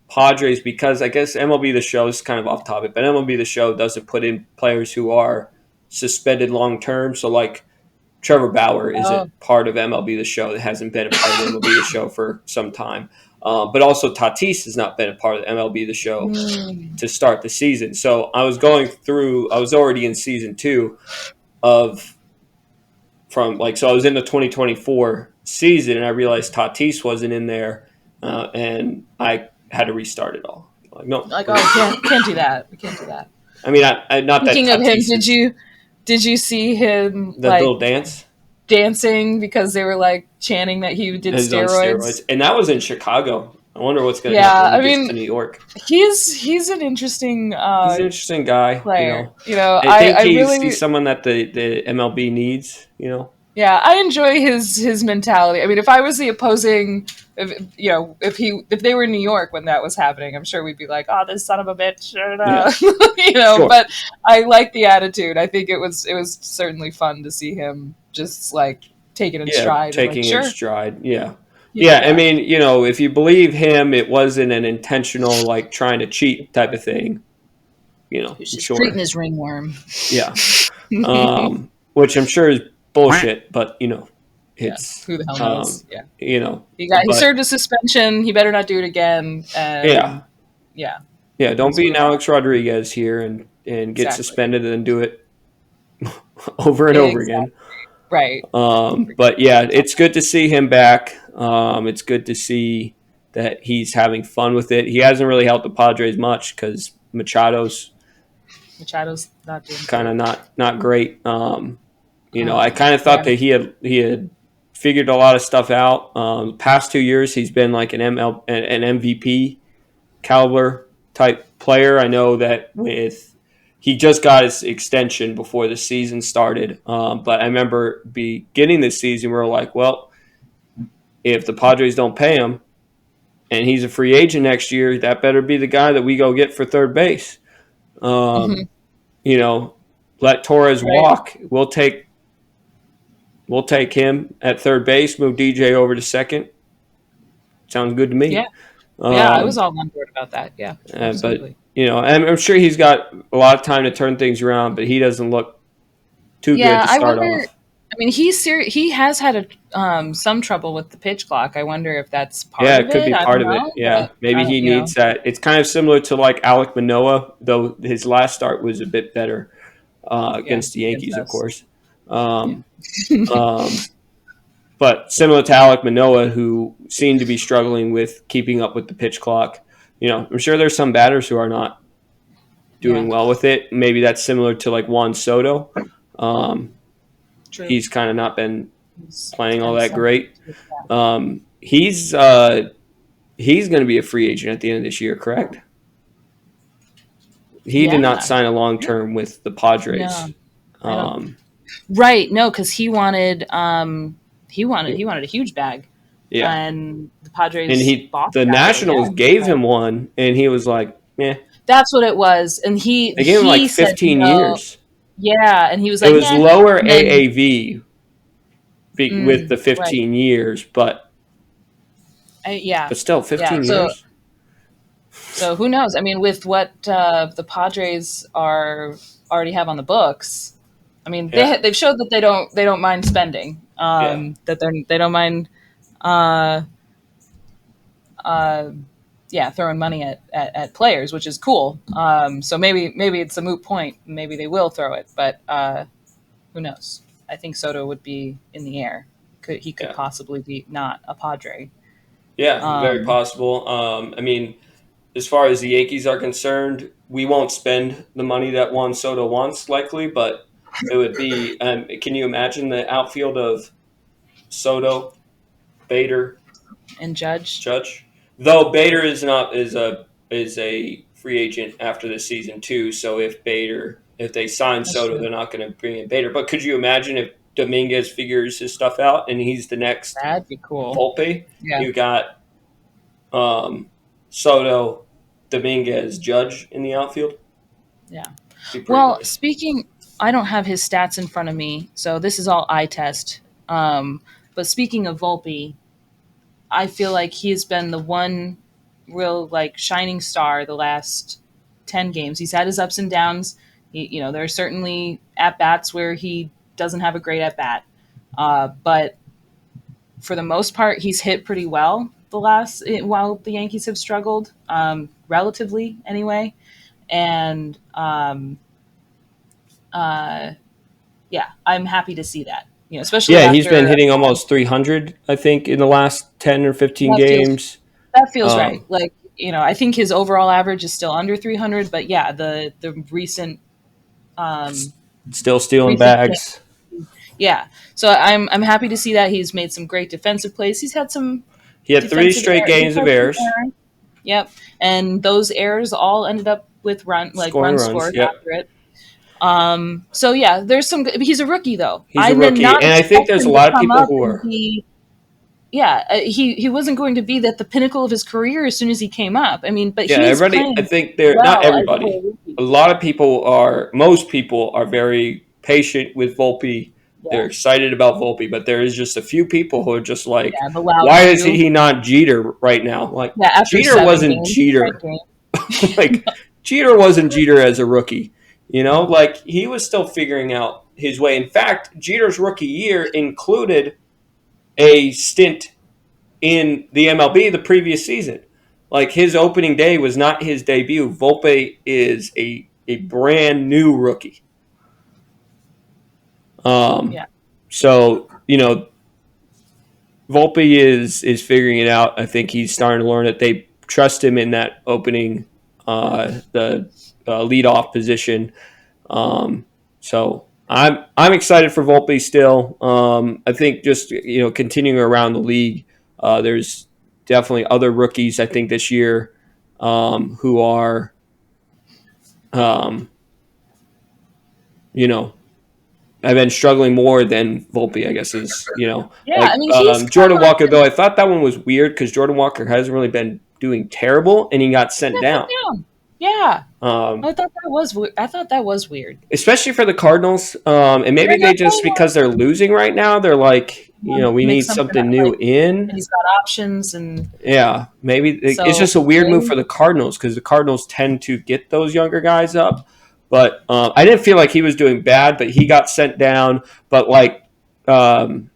Padres, because I guess MLB The Show is kind of off topic, but MLB The Show doesn't put in players who are suspended long term. So like Trevor Bauer isn't oh, part of MLB The Show. That hasn't been a part of MLB The Show for some time. But also Tatis has not been a part of MLB The Show mm, to start the season. So I was going through. I was already in season two of from like so I was in the 2024 season, and I realized Tatis wasn't in there, and I had to restart it all. Like, no, Like, we're oh, not doing it. can't do that. We can't do that. I mean, not that Speaking of him, Tatis is did you see him the like little dance. dancing because they were like chanting that he did Is on steroids, steroids? and that was in Chicago. I wonder what's going to happen Yeah, when he I gets to mean, New York. he's an interesting He's an interesting guy. player. You know, I think I he's really, someone that the MLB needs. yeah, I enjoy his mentality. I mean, if I was the opposing, if they were in New York when that was happening, I'm sure we'd be like, oh, this son of a bitch, Yeah, sure. But I like the attitude. I think it was certainly fun to see him just like take it in Yeah, stride and like, taking it in sure, stride. Yeah. Yeah, I yeah, mean, if you believe him, it wasn't an intentional, like, trying to cheat type of thing. he's I'm just treating sure. his ringworm. Yeah. Which I'm sure is bullshit, but Yeah, it's who the hell knows? um, Yeah, you know, he but served a suspension. He better not do it again. yeah, And yeah, yeah. it Don't is be what an it is. Alex Rodriguez here and get Exactly. suspended and then do it over and over Exactly. again. Right. But yeah, it's good to see him back. It's good to see that he's having fun with it. He hasn't really helped the Padres much because Machado's Machado's not doing kind of great. not great. I kind of thought Yeah. that he had figured a lot of stuff out. Past 2 years, he's been like an MVP caliber type player. I know that he just got his extension before the season started. But I remember beginning this season, we were like, well, if the Padres don't pay him and he's a free agent next year, that better be the guy that we go get for third base. Hmm. Um, you know, let Torres Right. walk. We'll take him at third base. Move DJ over to second. Sounds good to Yeah. me. Yeah. I was Um, all on board about that. Yeah. but Absolutely. I'm sure he's got a lot of time to turn things around, but he doesn't look too good Yeah. to I start wonder. off. I mean, he has had some trouble with the pitch clock. I wonder if that's Yeah, part of it could it. be I part don't of it. know, Yeah, but maybe he needs that. It's kind of similar to like Alec Manoah, though his last start was a bit better yeah, against the against Yankees, of us. course. Yeah. Um, um, but similar to Alec Manoah, who seemed to be struggling with keeping up with the pitch clock. I'm sure there's some batters who are not Yeah. doing well with it. Maybe that's similar to like Juan Soto. Um, True. he's kind of not been It's playing all been that something. great. He's going to be a free agent at the end of this year, correct? He did not Yeah. sign a long term with the Padres. No, I don't. Um, Right. No, because he wanted a huge bag, yeah, and the and Padres balked the at it. Nationals Yeah. gave him one, and he was like, "Yeah." That's what it was. And he They gave him like he said 15 no. years. Yeah, and he was It like, was nah. lower And then AAV with the right. 15 years, but Yeah. still Yeah. 15 So years. who knows? I mean, with what the Padres are already have on the books, I mean, Yeah, they've showed that they don't mind spending. yeah, That they don't mind uh uh yeah, throwing money at players, which is cool. So maybe it's a moot point. Maybe they will throw it, but who knows? I think Soto would be in the air. He could yeah, possibly be not a Padre. yeah. Very Um, possible. I mean, as far as the Yankees are concerned, we won't spend the money that Juan Soto wants, likely, but it would be. Can you imagine the outfield of Soto, Bader, and Judge, Judge? Though Bader is a free agent after the season too. So if they sign that's Soto, true. they're not going to bring in Bader. But could you imagine if Dominguez figures his stuff out and he's the next That'd be cool. Volpe? Yeah, You got um, Soto, Dominguez, Judge in the outfield. yeah. Be pretty Well, nice. I don't have his stats in front of me, so this is all eye test. But speaking of Volpe, I feel like he has been the one real like shining star the last 10 games. He's had his ups and downs. There are certainly at bats where he doesn't have a great at bat, but for the most part, he's hit pretty well while the Yankees have struggled, relatively anyway. And uh, yeah, I'm happy to see that. Especially Yeah, he's been after hitting almost 300, I think, in the last 10 or 15 that feels games. That feels right. Um, Like, I think his overall average is still under 300, but yeah, the um, Still stealing recent bags. yeah. So I'm happy to see that he's made some great defensive plays. He's had some He had three defensive straight error. He's games of had some errors, errors. Yep. And those errors all ended up with scoring run runs. scored Yep. after it. So yeah, there's some. He's a rookie though. He's I a did rookie, not and I think expect there's a him to lot of come people up who and are. be. Yeah, he wasn't going to be at the pinnacle of his career as soon as he came up. I mean, but Yeah, he's everybody. I playing think they're not well as for a everybody. rookie. A lot of people are. Most people are very patient with Volpe. They're Yeah, excited about Volpe, but there is just a few people who are just like, yeah, the loud "Why is few. he not Jeter right now?" Like Yeah, after Jeter seven wasn't games, straight Jeter. games. Like Jeter wasn't Jeter as a rookie. Like he was still figuring out his way. In fact, Jeter's rookie year included a stint in the MLB the previous season. Like his opening day was not his debut. Volpe is a brand new rookie. Um, Yeah, so Volpe is figuring it out. I think he's starting to learn that they trust him in that opening, the leadoff position. So I'm excited for Volpe still. I think just continuing around the league, there's definitely other rookies I think this year who are um, you know have been struggling more than Volpe. I guess is yeah. I like mean, he's come Jordan up Walker and though. I thought that one was weird because Jordan Walker hasn't really been doing terrible and he got he sent got sent down. down. Yeah, Um, I thought that was weird. Especially for the Cardinals. And They're maybe they not just playing because well. they're losing right now, they're like, we Make need something something new like, in. and he's got options, and Yeah, maybe it's so just a weird move for the Cardinals because the Cardinals tend to get those younger guys up. But I didn't feel like he was doing bad, but he got sent down. But like um,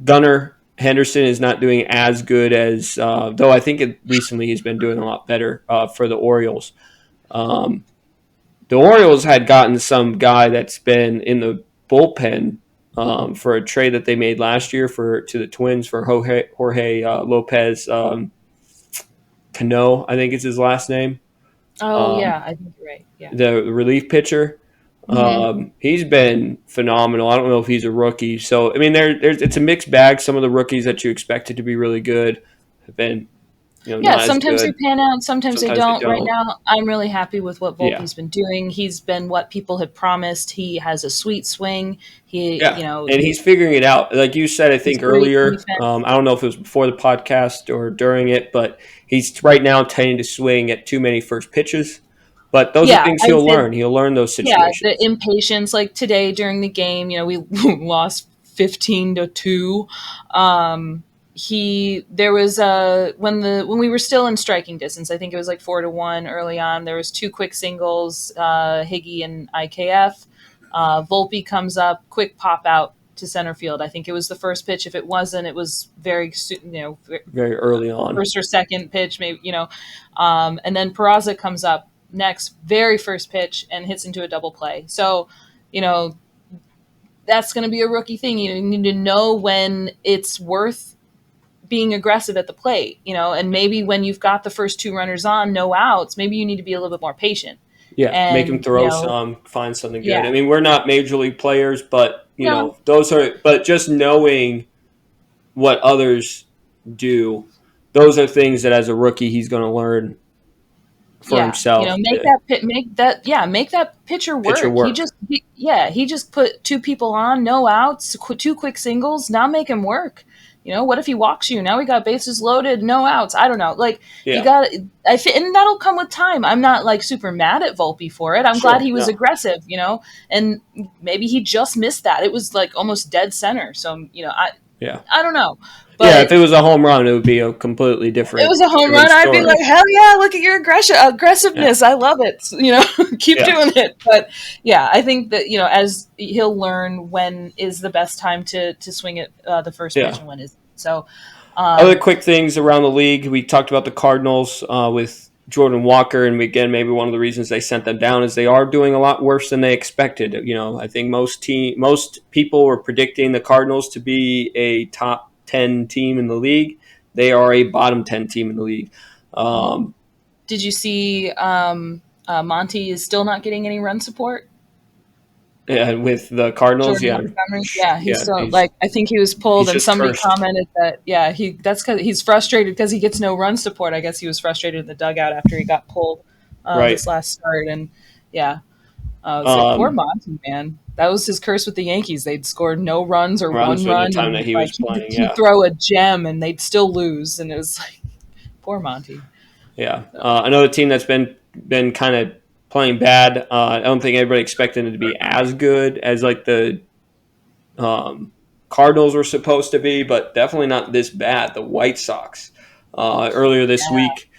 Gunnar Henderson is not doing as good as, though I think recently he's been doing a lot better for the Orioles. Um, the Orioles had gotten some guy that's been in the bullpen for a trade that they made last year to the Twins for Jorge Lopez Cano, I think is his last name. oh Um, yeah, I think you're right. Yeah. the relief pitcher. Hmm. He's been phenomenal. I don't know if he's a rookie, so I mean, there's it's a mixed bag. Some of the rookies that you expected to be really good have been, Yeah, not as sometimes they good. pan out, sometimes they Sometimes they don't. Right don't. now, I'm really happy with what Yeah, Volpe's been doing. He's been what people had promised. He has a sweet swing. yeah, and he's figuring it out. Like you said, I He's think great earlier. defense. I don't know if it was before the podcast or during it, but he's right now tending to swing at too many first pitches. But those are Yeah, things I would he'll say learn. He'll learn those yeah, the situations. impatience. Like today during the game, we lost 15-2. He there was when we were still in striking distance. I think it was like 4-1 early on. There was two quick singles, Higgy and IKF. Volpe comes up, quick pop out to center field. I think it was the first pitch. If it wasn't, it was Very early on. first or second pitch, maybe, and then Peraza comes up next, very first pitch, and hits into a double play. So, you know, that's going to be a rookie thing. You need to know when it's worth being aggressive at the plate, and maybe when you've got the first two runners on, no outs, maybe you need to be a little bit more patient. Yeah, make him And, throw some, find something good. yeah, I mean, we're not major league players, but no, those are. But just knowing what others do, those are things that as a rookie he's going to learn for yeah, himself. make that pitcher Pitcher work. work. He just put two people on, no outs, two quick singles. Now make him work. What if he walks you? Now we got bases loaded, no outs. I don't know. Like you Yeah, got, and that'll come with time. I'm not like super mad at Volpe for it. I'm glad sure. he was No, aggressive. And maybe he just missed that. It was like almost dead center. So yeah, I don't know, yeah. If but it was a home run, it would be a completely it was a home different run, I'd be like, story. hell yeah, look at your Yeah, aggressiveness. I love it. Keep yeah, doing it. But yeah, I think that, as he'll learn when is the best time to swing at the first pitch yeah. and when is. So, Other um, quick things around the league. We talked about the Cardinals with Jordan Walker, and again, maybe one of the reasons they sent them down is they are doing a lot worse than they expected. I think most people were predicting the Cardinals to be a top 10 team in the league. they are a bottom 10 team in the league. Mm. Um, Did you see Monty is still not getting any run support? and with the Cardinals, Jordan yeah, Montgomery, yeah, he's yeah, still like I think he was pulled, he's and just somebody cursed. commented that yeah that's because he's frustrated because he gets no run support. I guess he was frustrated in the dugout after he got pulled Right. this last start, and yeah, I was like poor Um, Monty, man. That was his curse with the Yankees. They'd scored no runs or runs one for the run, time that and he like was playing. he'd Yeah. throw a gem and they'd still lose, and it was like poor Monty. Yeah. So, Another team that's been kind of playing bad. I don't think everybody expected it to be as good as like the um, Cardinals were supposed to be, but definitely not this bad. The White Sox earlier this yeah, week,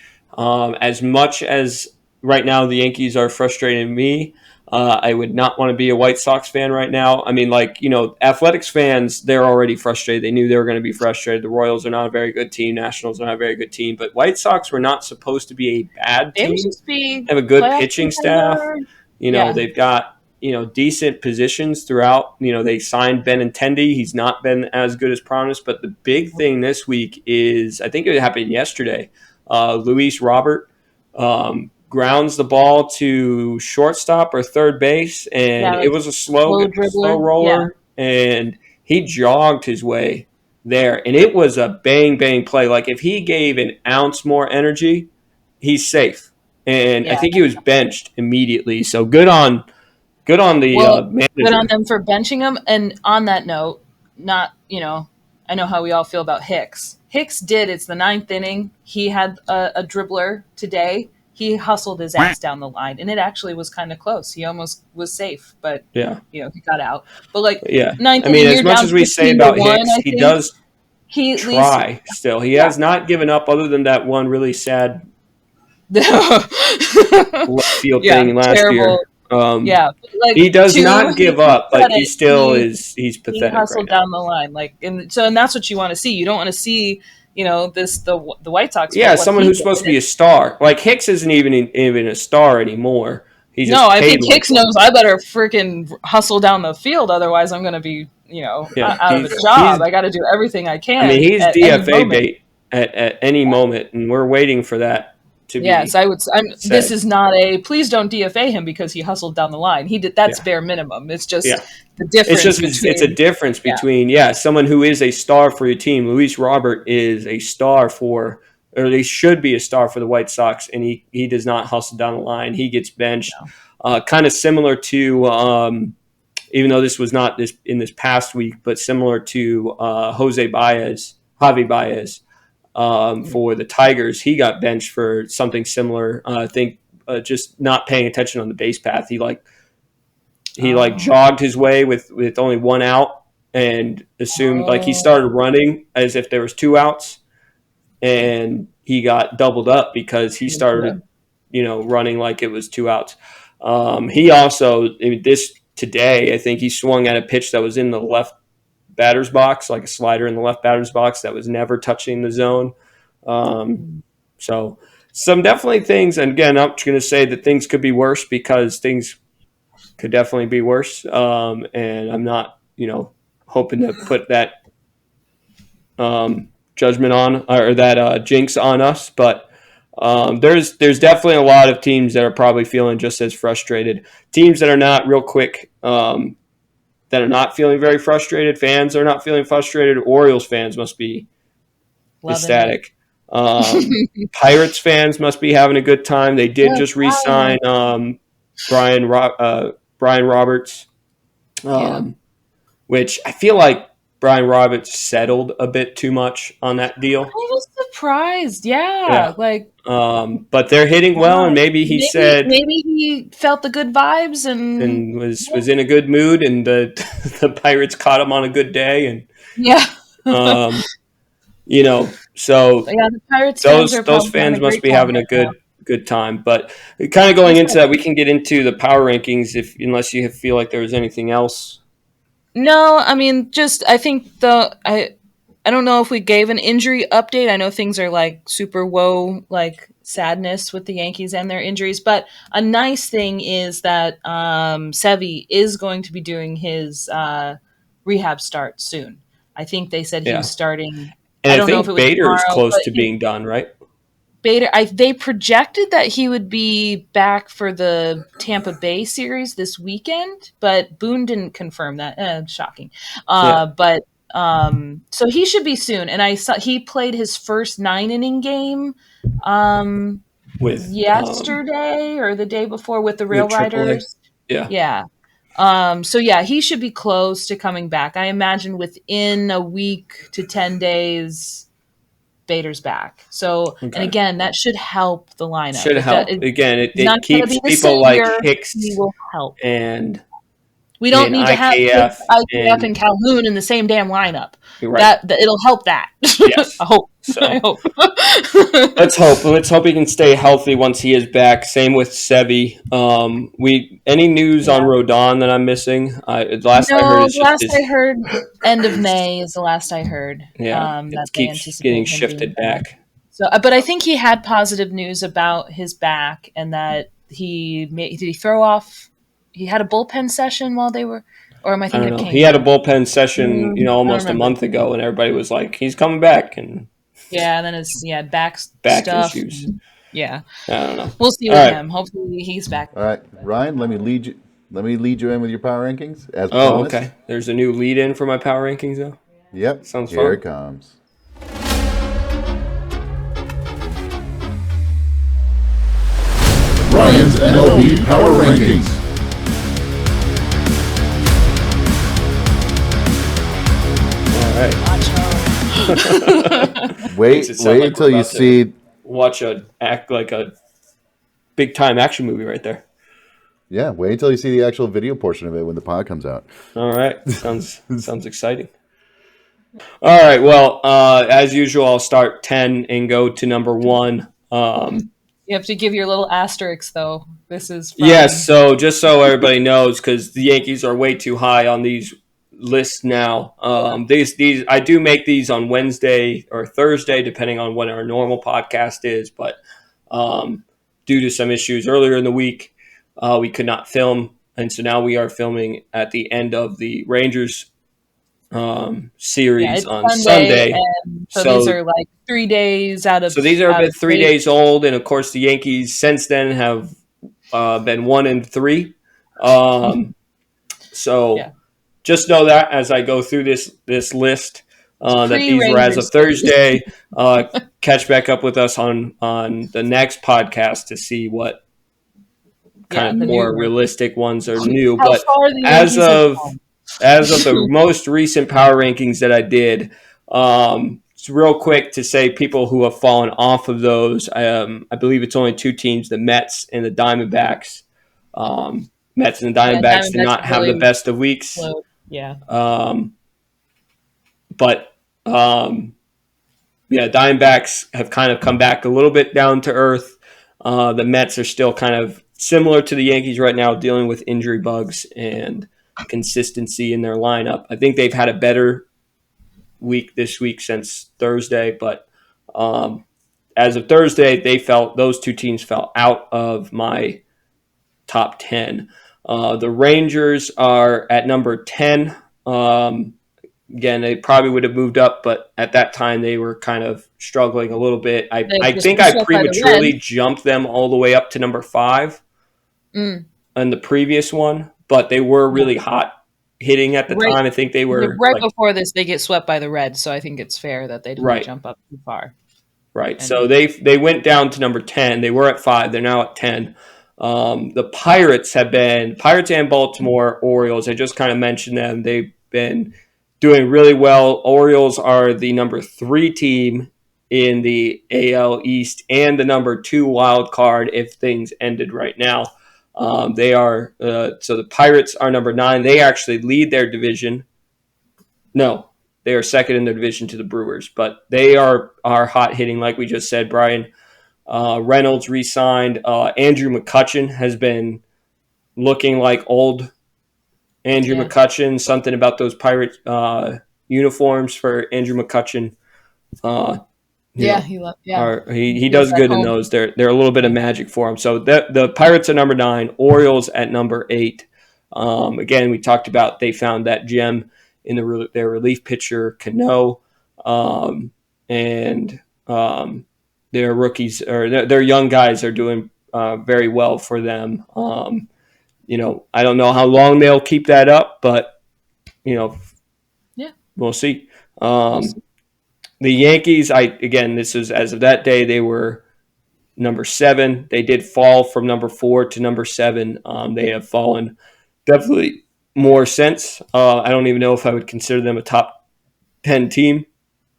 as much as right now the Yankees are frustrating me. I would not want to be a White Sox fan right now. I mean, like, Athletics fans, they're already frustrated. They knew they were going to be frustrated. The Royals are not a very good team. Nationals are not a very good team. But White Sox were not supposed to be a bad they would team. just be They have a good playoff pitching staff. contender. Yeah, They've got decent positions throughout. They signed Benintendi. He's not been as good as promised, but the big thing this week is I think it happened yesterday. Luis Robert grounds the ball to shortstop or third base, and yeah, it like was a slow slow dribbler. Yeah, roller, and he jogged his way there, and it was a bang bang play. Like if he gave an ounce more energy, he's safe. And I yeah. think he was benched immediately. So good on the Well, good on manager. them for benching him. And on that note, not I know how we all feel about Hicks. Hicks did. It's the ninth inning. He had a dribbler today. He hustled his ass down the line, and it actually was kind of close. He almost was safe, but Yeah, he got out. But like yeah. ninth I mean, inning, as you're much down as we say 15 to about one. Hicks, I he think does he at least, try still. He yeah. has not given up, other than that one really sad left field Yeah, thing last terrible. year. Um, Yeah, but like he does to not his give up, but he credit, still is he pathetic right hustled now. down the line, like, and that's what you want to see. You don't want to see, the White Sox, Yeah, but what someone he who's did. supposed to be a star. Like Hicks isn't even a star anymore. He's No, just I paid think like Hicks one. knows I better freaking hustle down the field, otherwise I'm going to be, Yeah, out of a job. I got to do everything I I mean, can he's at any DFA moment. bait at any moment, and we're waiting for that to Yes, be I would. This said. is not a please don't DFA him because he hustled down the line. He did that's Yeah, bare minimum. It's just yeah. the It's difference just it's a between difference yeah, between someone who is a star for your team. Luis Robert is a star for, or they should be a star for the White Sox, and he does not hustle down the line. He gets benched, kind of similar to even though this was not this in this past week, but similar to Javi Baez for the Tigers. He got benched for something similar. I think just not paying attention on the base path. He oh, jogged his way with only one out and assumed like he oh, started running as if there was two outs, and he got doubled up because he started running like it was two outs. He also, I mean, this today, I think he swung at a pitch that was in the left batter's box, like a slider in the left batter's box that was never touching the zone. Um, so some definitely things, and again, I'm just going to say that things could be worse because things could definitely be worse. And I'm not, hoping to put that judgment on or that jinx on us, but there's definitely a lot of teams that are probably feeling just as frustrated. Teams that are not real quick, that are not feeling very frustrated. Fans are not feeling frustrated. Orioles fans must be loving it. ecstatic. Pirates fans must be having a good time. They did Good just re-sign God. Brian Roberts, Yeah, um, which I feel like Brian Roberts settled a bit too much on that I deal. was surprised. Yeah, Yeah. like But they're hitting well, and wow. maybe he Maybe said maybe he felt the good vibes and and was in a good mood, and the the Pirates caught him on a good day, and yeah. um, So so yeah, the Pirates fans those are those probably having fans a must great be time having a right now. good time. But kind of going That's into good. that, we can get into the power rankings if unless you feel like there was anything else. No, I mean, just I think I don't know if we gave an injury update. I know things are like super woe, like sadness with the Yankees and their injuries, but a nice thing is that Sevy is going to be doing his rehab start soon. I think they said he was Yeah, starting. And I I don't know if it think was Bader is tomorrow, close but to being done, right? They projected that he would be back for the Tampa Bay series this weekend, but Boone didn't confirm that. Shocking. Yeah, But so he should be soon. And I saw he played his first 9 inning game um, with yesterday or the day before with the the Rail AAA. Riders. Yeah. Yeah. So yeah, he should be close to coming back. I imagine within a week to 10 days Bader's back. So, and Okay. again, that should help the lineup. Should help. Again, He's not it going to be keeps the people like savior. He Hicks will help. and We don't in need to have IKF IKF and and Calhoun in the same damn lineup. you're right. That it'll help that. I Yes. hope. I So hope. let's hope. Let's hope he can stay healthy once he is back. Same with Sevi. We any news on Yeah. Rodon that I'm missing? Last I heard No, is the just last I his. heard, end of May is the last I heard. Yeah, That it they keeps getting anticipate him being shifted back. back. So, but I think he had positive news about his back and that did he throw off? He had a bullpen session while they were, or am I I thinking don't of know. He had a Kane? bullpen session, I don't almost a remember. month ago, and everybody was like, "He's coming back," and Yeah, and then his back back stuff. issues. Yeah, I don't know. we'll see All with right. him. Hopefully he's back. All right, Ryan, let me lead you. Let me lead you in with your power rankings as Oh, promised. okay. There's a new lead in for my power rankings, though. Yep, Sounds here fun. it comes. Ryan's MLB Power Rankings. All right. Wait, Makes it sound wait like we're until you about to see. watch a act like a big time action movie right there. Yeah, wait until you see the actual video portion of it when the pod comes out. All right. Sounds exciting. All right. Well, as usual, I'll start 10 and go to number 1. You have to give your little asterisk though. This is from Yes, so just so everybody knows, because the Yankees are way too high on these lists now. These I do make these on Wednesday or Thursday, depending on when our normal podcast is. But due to some issues earlier in the week, we could not film, and so now we are filming at the end of the Rangers yeah, series it's on Sunday, Sunday. and so these So are like 3 days out so of these are about 3 date. days old, and of course the Yankees since then have been 1-3. So Yeah, just know that as I go through this list, that pre these were as of Rangers days. Thursday. Catch back up with us on the next podcast to see what kind Yeah, of the new more one. realistic ones are new. How But far the as Yankees have of come. as of the most recent power rankings that I did, it's real quick to say people who have fallen off of those. I believe it's only 2 teams: the Mets and the Diamondbacks. Mets and the Yeah, Diamondbacks did Diamondbacks not have have the really best of weeks, slowed. Yeah, but yeah, Diamondbacks have kind of come back a little bit down to earth. The Mets are still kind of similar to the Yankees right now, dealing with injury bugs and consistency in their lineup. I think they've had a better week this week since Thursday, but as of Thursday, those 2 teams fell out of my top 10. The Rangers are at number 10. Again, they probably would have moved up, but at that time they were kind of struggling a little bit. they I just think been I swept by the prematurely Reds. jumped them all the way up to number 5 Mm, in the previous one, but they were yeah. really hot hitting at the Right, time. I think they yeah, were right like, before this, they get swept by the Reds, so I think it's fair that they didn't right, jump up too far. right. So And they went down to number 10. They were at 5. They're now at 10. The Pirates and Baltimore Orioles. I just kind of mentioned them. They've been doing really well. Orioles are the number 3 team in the AL East and the number 2 wild card if things ended right now. They are so the Pirates are number 9. They actually lead their division. No, they are second in their division to the Brewers, but they are hot hitting, like we just said, Brian. Reynolds re-signed. Andrew McCutchen has been looking like old Andrew yeah, McCutchen. Something about those Pirate uniforms for Andrew McCutchen. Uh, you yeah, know, yeah, he he feels does at good in home. those. They're a little bit of Yeah, magic for him. So the Pirates are number 9. Orioles at number 8. Again, we talked about they found that gem in their relief pitcher Cano. and their rookies or their young guys are doing very well for them. I don't know how long they'll keep that up, but Yeah, we'll see. we'll see. The Yankees, this is as of that day, they were number 7. They did fall from number 4 to number 7. They have fallen definitely more since. I don't even know if I would consider them a top 10 team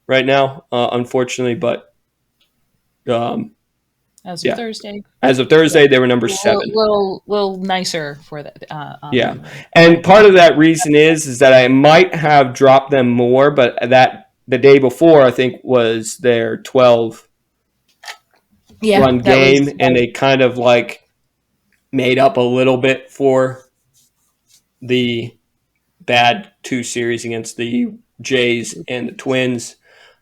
right now, unfortunately, but um, As of yeah, Thursday, as of yeah, Thursday, they were number a 7. little nicer for that on Yeah, them. and part of that reason is that I might have dropped them more, but that the day before I think was their 12 Yeah, run that was game, and they kind of like made up a little bit for the bad 2 series against the Jays and the Twins.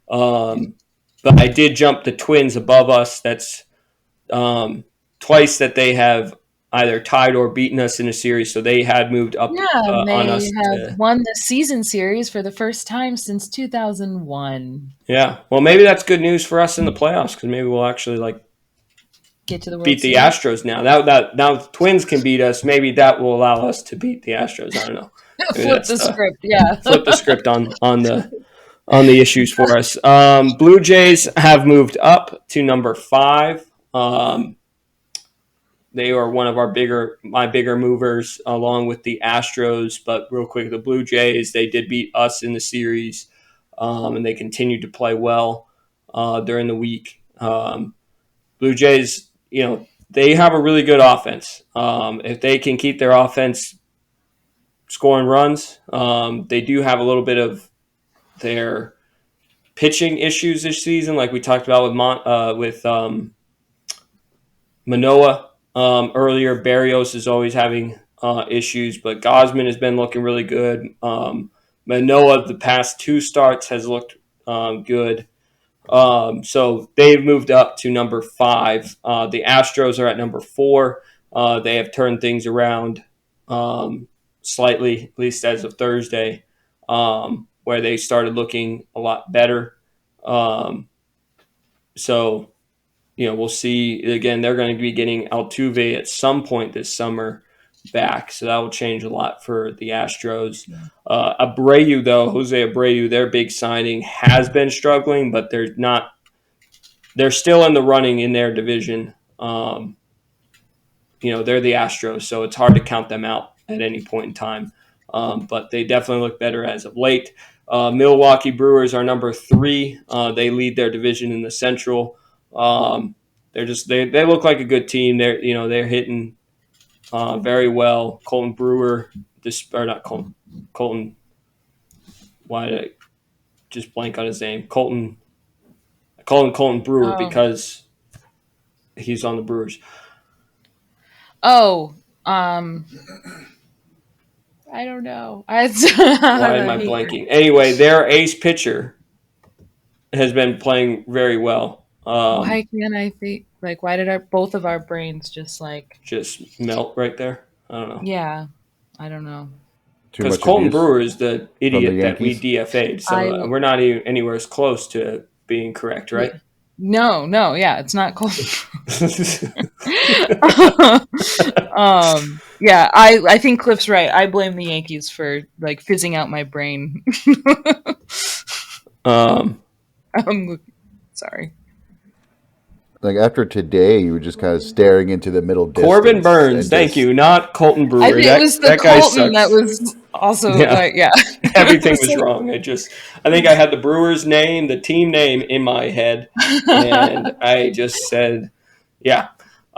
But I did jump the Twins above us. That's twice that they have either tied or beaten us in a series, so they had moved up yeah. And on they us have to. won the season series for the first time since 2001. Yeah, well, maybe that's good news for us in the playoffs because maybe we'll actually like Get to the World beat the Series. Astros now. Now the Twins can beat us. Maybe that will allow us to beat the Astros. I don't know. Maybe Flip that's the the script. Yeah. flip the script on the issues for us. Blue Jays have moved up to number 5. They are one of my bigger movers, along with the Astros. But real quick, the Blue Jays, they did beat us in the series, and they continued to play well during the week. Blue Jays, they have a really good offense. If they can keep their offense scoring runs, they do have a little bit of their pitching issues this season, like we talked about with Manoah earlier. Barrios is always having issues, but Gosman has been looking really good. Manoah, the past 2 starts, has looked good. So they've moved up to number 5. The Astros are at number 4. They have turned things around slightly, at least as of Thursday, where they started looking a lot better. Um, so we'll see. Again, they're going to be getting Altuve at some point this summer back, so that will change a lot for the Astros. Abreu, though, Jose Abreu, their big signing, has been struggling, but they're not. They're still in the running in their division. They're the Astros, so it's hard to count them out at any point in time. But they definitely look better as of late. Milwaukee Brewers are number 3. They lead their division in the Central. They look like a good team. They're hitting very well. Colton Brewer, or not Colton. Colton. Why did I just blank on his name? Colton. I call him Colton Brewer Oh. because he's on the Brewers. Oh. I don't know. Why am I blanking? Anyway, their ace pitcher has been playing very well. Why can't I think? Like, why did both of our brains just like? Just melt right there. I don't know. Yeah, I don't know. Too Because much Colton abuse Brewer is the from the idiot that we Yankees. DFA'd, I so we're not even anywhere as close to being correct, right? Yeah. No, yeah, it's not cold. Yeah, I think Cliff's right. I blame the Yankees for like fizzing out my brain. um, Sorry. Like after today, you were just kind of staring into the middle distance. Corbin Burns, and thank just- you, not Colton Brewer. I think it was the that guy Colton that sucks. was also Yeah. like, yeah. Everything was wrong. I think I had the Brewers name, the team name in my head, and I just said, yeah.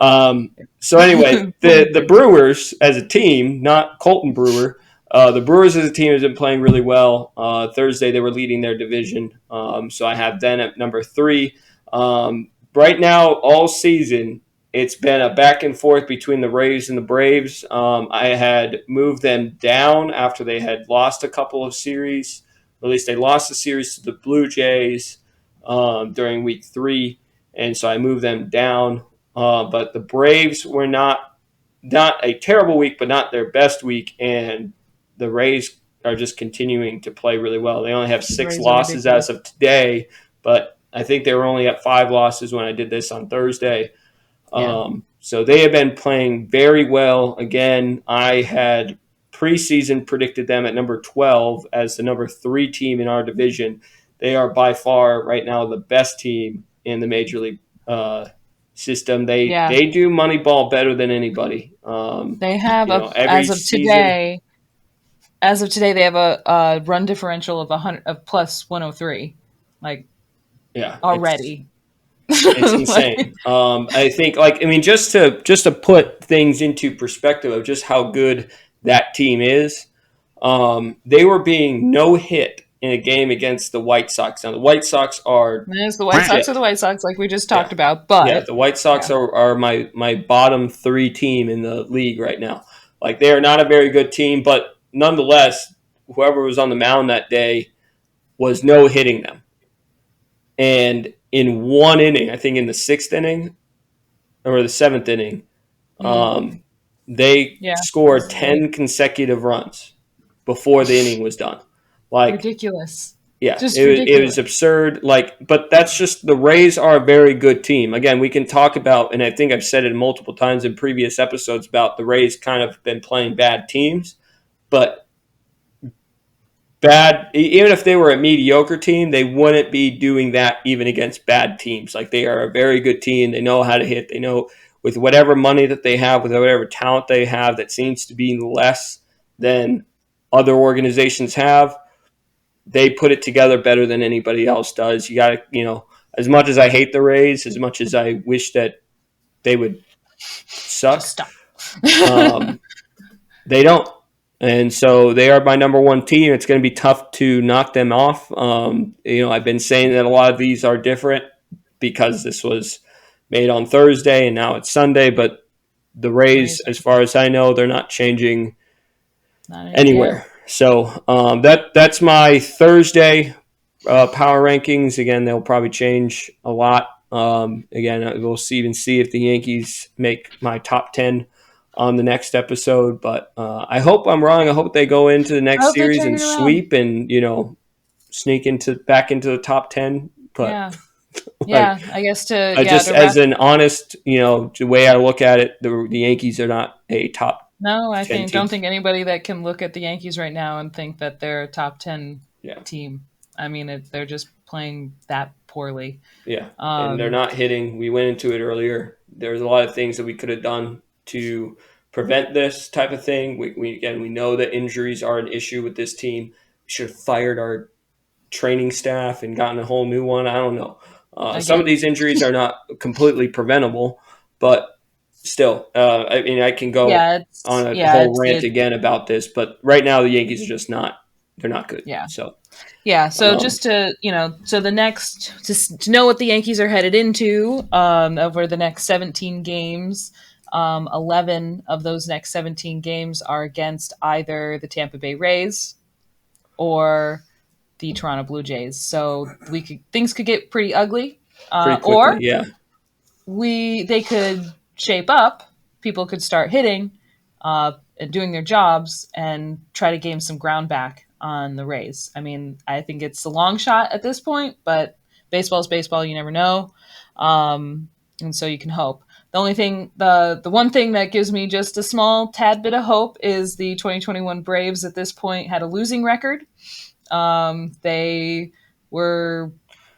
So anyway, the Brewers as a team, not Colton Brewer, the Brewers as a team has been playing really well. Thursday they were leading their division, so I have them at number 3. Right now, all season, it's been a back and forth between the Rays and the Braves. I had moved them down after they had lost a couple of series. Or at least they lost a series to the Blue Jays during week 3, and so I moved them down. But the Braves were not a terrible week, but not their best week, and the Rays are just continuing to play really well. They only have 6 Rays are losses ridiculous. as of today, but I think they were only at 5 losses when I did this on Thursday. Yeah. So they have been playing very well. Again, I had preseason predicted them at number 12 as the number 3 team in our division. They are by far right now the best team in the Major League system. Yeah. They do Moneyball better than anybody. They have Every season. as of today, they have a run differential of 100 of plus 103, like Yeah, already. it's insane. I think, just to put things into perspective of just how good that team is. They were being no hit in a game against the White Sox. Now the White Sox are There's the White Sox shit. are the White Sox, like we just Yeah, talked about. yeah. But The White yeah, Sox are my bottom 3 team in the league right now. Like they are not a very good team, but nonetheless, whoever was on the mound that day was no hitting them. And in one inning, I think in the 6th inning or the 7th inning, mm, um, they yeah, scored this is late. 10 consecutive runs before the inning was done. Like, Ridiculous, yeah, just it was ridiculous. absurd. Like, but that's just the Rays are a very good team. Again, we can talk about, and I think I've said it multiple times in previous episodes about the Rays kind of been playing bad teams, but even if they were a mediocre team, they wouldn't be doing that even against bad teams. Like they are a very good team. They know how to hit. They know with whatever money that they have, with whatever talent they have, that seems to be less than other organizations have. They put it together better than anybody else does. You got to, as much as I hate the Rays, as much as I wish that they would Just suck, stop. um, they don't. And so they are my number 1 team. It's going to be tough to knock them off. I've been saying that a lot of these are different because this was made on Thursday and now it's Sunday. But the Rays, Razor, as far as I know, they're not changing not any, yeah. anywhere. So that's my Thursday power rankings. Again, they'll probably change a lot. Again, we'll even see if the Yankees make my top 10 on the next episode. But I hope I'm wrong. I hope they go into the I next hope they series turn and it around. sweep and sneak back into the top 10. But Yeah, like, yeah. I guess to just to as wrap. an honest, the way I look at it, the Yankees are not a top No, I 10 don't team. think anybody that can look at the Yankees right now and think that they're a top 10 Yeah. team. I mean, they're just playing that poorly. Yeah, and they're Um, not hitting. We went into it earlier. There's a lot of things that we could have done to prevent this type of thing. We know that injuries are an issue with this team. We should have fired our training staff and gotten a whole new one. I don't know. Some of again, these injuries are not completely preventable, but still, I mean, I can go on a whole it's rant it. again about this, but right now the Yankees are just not. They're not good. Yeah. So, Yeah, so um, just to so the next to know what the Yankees are headed into over the next 17 games, 11 of those next 17 games are against either the Tampa Bay Rays or the Toronto Blue Jays. So things could get pretty ugly, pretty quickly, or yeah. they could shape up. People could start hitting, and doing their jobs, and try to gain some ground back on the Rays. I mean, I think it's a long shot at this point, but baseball's baseball. You never know, and so you can hope. The one thing that gives me just a small tad bit of hope is the 2021 Braves at this point had a losing record. They were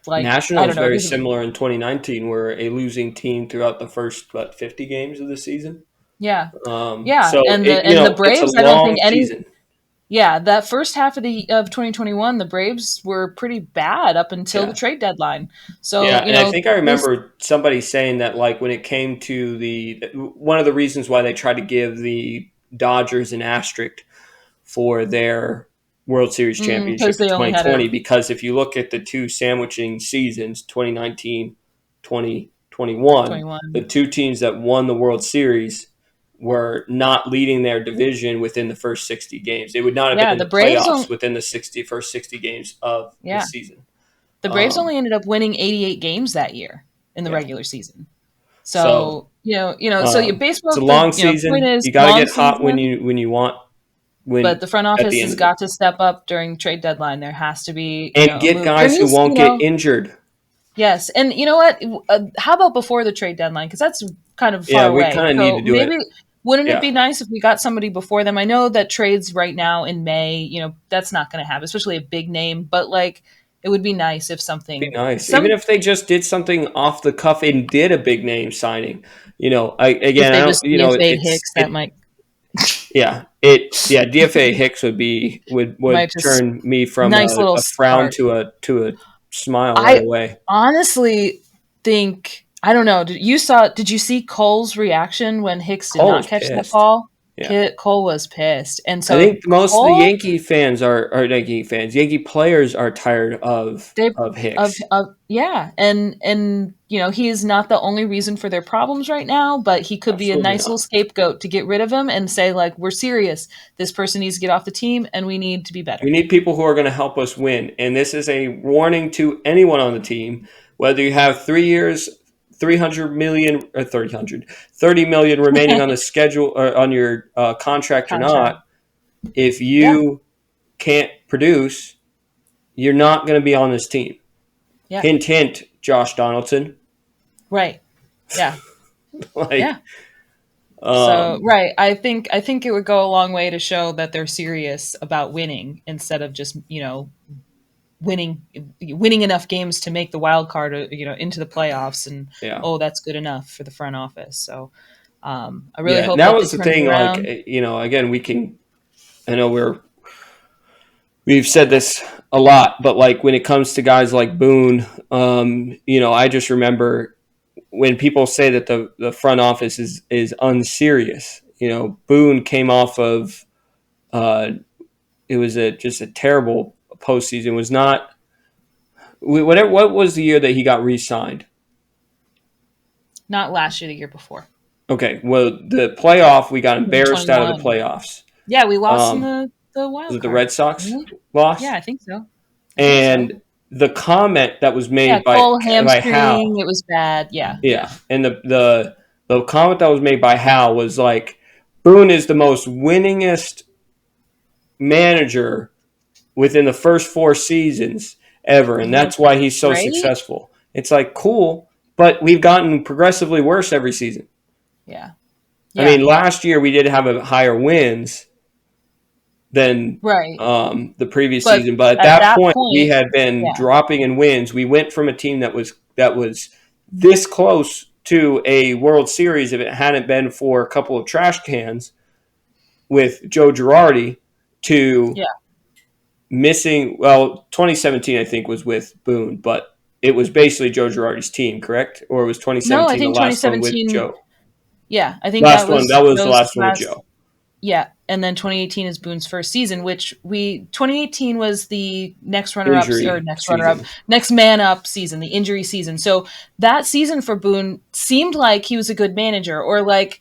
like, I don't Nationals know. very similar in 2019, were a losing team throughout the first 50 games of the season. Yeah, yeah, So and it the it's a Braves. I don't think long any. season. Yeah, that first half of 2021, the Braves were pretty bad up until the Yeah, trade deadline. yeah, So and I think I this. remember somebody saying that like when it came to the one of the reasons why they tried to give the Dodgers an asterisk for their World Series Because championship in they only had 2020, because if you look at the two sandwiching seasons, 2019, 2021, the 21. two teams that won the World Series were not leading their division within the first 60 games. They would not have been Yeah, in the playoffs within the first 60 games of the yeah, season. the Braves Um, only ended up winning 88 games that year in the yeah. regular season. So So so it's a baseball. long The point season. is You got to long get hot when season. you want But when the front at office the has end of it, got to step up during trade deadline. There has to be and a get move. There guys who needs won't get injured. Yes, and you know what? How about before the trade deadline? Because that's kind of far Yeah, we away. kind of need So to do maybe it. wouldn't it Yeah, be nice if we got somebody before them? I know that trades right now in May, that's not going to happen, especially a big name. But like, it would be nice if be something, nice. Even some if they just did something off the cuff and did a big name signing. if I they don't. just DFA Hicks, that It. might Yeah. DFA Hicks would might just turn me from nice little a frown spark. to a smile right I away. honestly think I don't know. Did you see Cole's reaction when Hicks did Cole not was catch that pissed. ball? Yeah. Cole was pissed, and I so think most of the Cole Yankee fans are Yankee fans. Yankee players are tired they of Hicks. of yeah, and he is not the only reason for their problems right now, but he could be a Absolutely nice little not. scapegoat to get rid of him and say like we're serious. This person needs to get off the team, and we need to be We better. need people who are going to help us win. And this is a warning to anyone on the team, whether you have 3 years, 300 million or 30 million remaining on the schedule or on your contract or Contract, not. If yeah, you can't produce, you're not going to be on this team. yeah, Hint, hint, Josh Donaldson. right, yeah, like, yeah. So um, right, I think it would go a long way to show that they're serious about winning instead of just winning winning enough games to make the wild card into the playoffs, and yeah. oh, that's good enough for the front office. So I really Yeah. And hope that that they was the turn it thing. Like, around. again, I know we've said this a lot, but like when it comes to guys like Boone, I just remember when people say that the front office is unserious. Boone came off of uh, it was just a terrible postseason. It was not whatever. What was the year that he got re-signed? Not last year, the year before. Okay, well the playoff we got embarrassed out of the 21. playoffs. Yeah, we lost in Um, the was wild it the card. Red Sox Didn't we? Yeah, lost? I think so. I think so. And the comment that was Yeah, made Cole by hamstring. Hal, It was bad. Yeah, yeah. yeah, and the comment that was made by Hal was like, Boone is the most winningest manager within the first 4 seasons ever, and Mhm. that's why he's so Right? successful. It's like cool, but we've gotten progressively worse every season. Yeah. I Yeah. mean, last year we did have a higher wins than Right. the previous But season, but at at that that point we point, had been yeah. dropping in wins. We went from a team that was this close to a World Series if it hadn't been for a couple of trash cans with Joe Girardi to Yeah. missing. Well, 2017 I think was with Boone, but it was basically Joe Girardi's team, correct? Or was No, I 2017 the think last one with 2017. Joe? Yeah, I think that Last one. was That was the Joe's last one with last. Joe. Yeah, and then 2018 is Boone's first season, which 2018 was the Injury next runner up, season. next man up season, the injury season. So that season for Boone seemed like he was a good manager, or like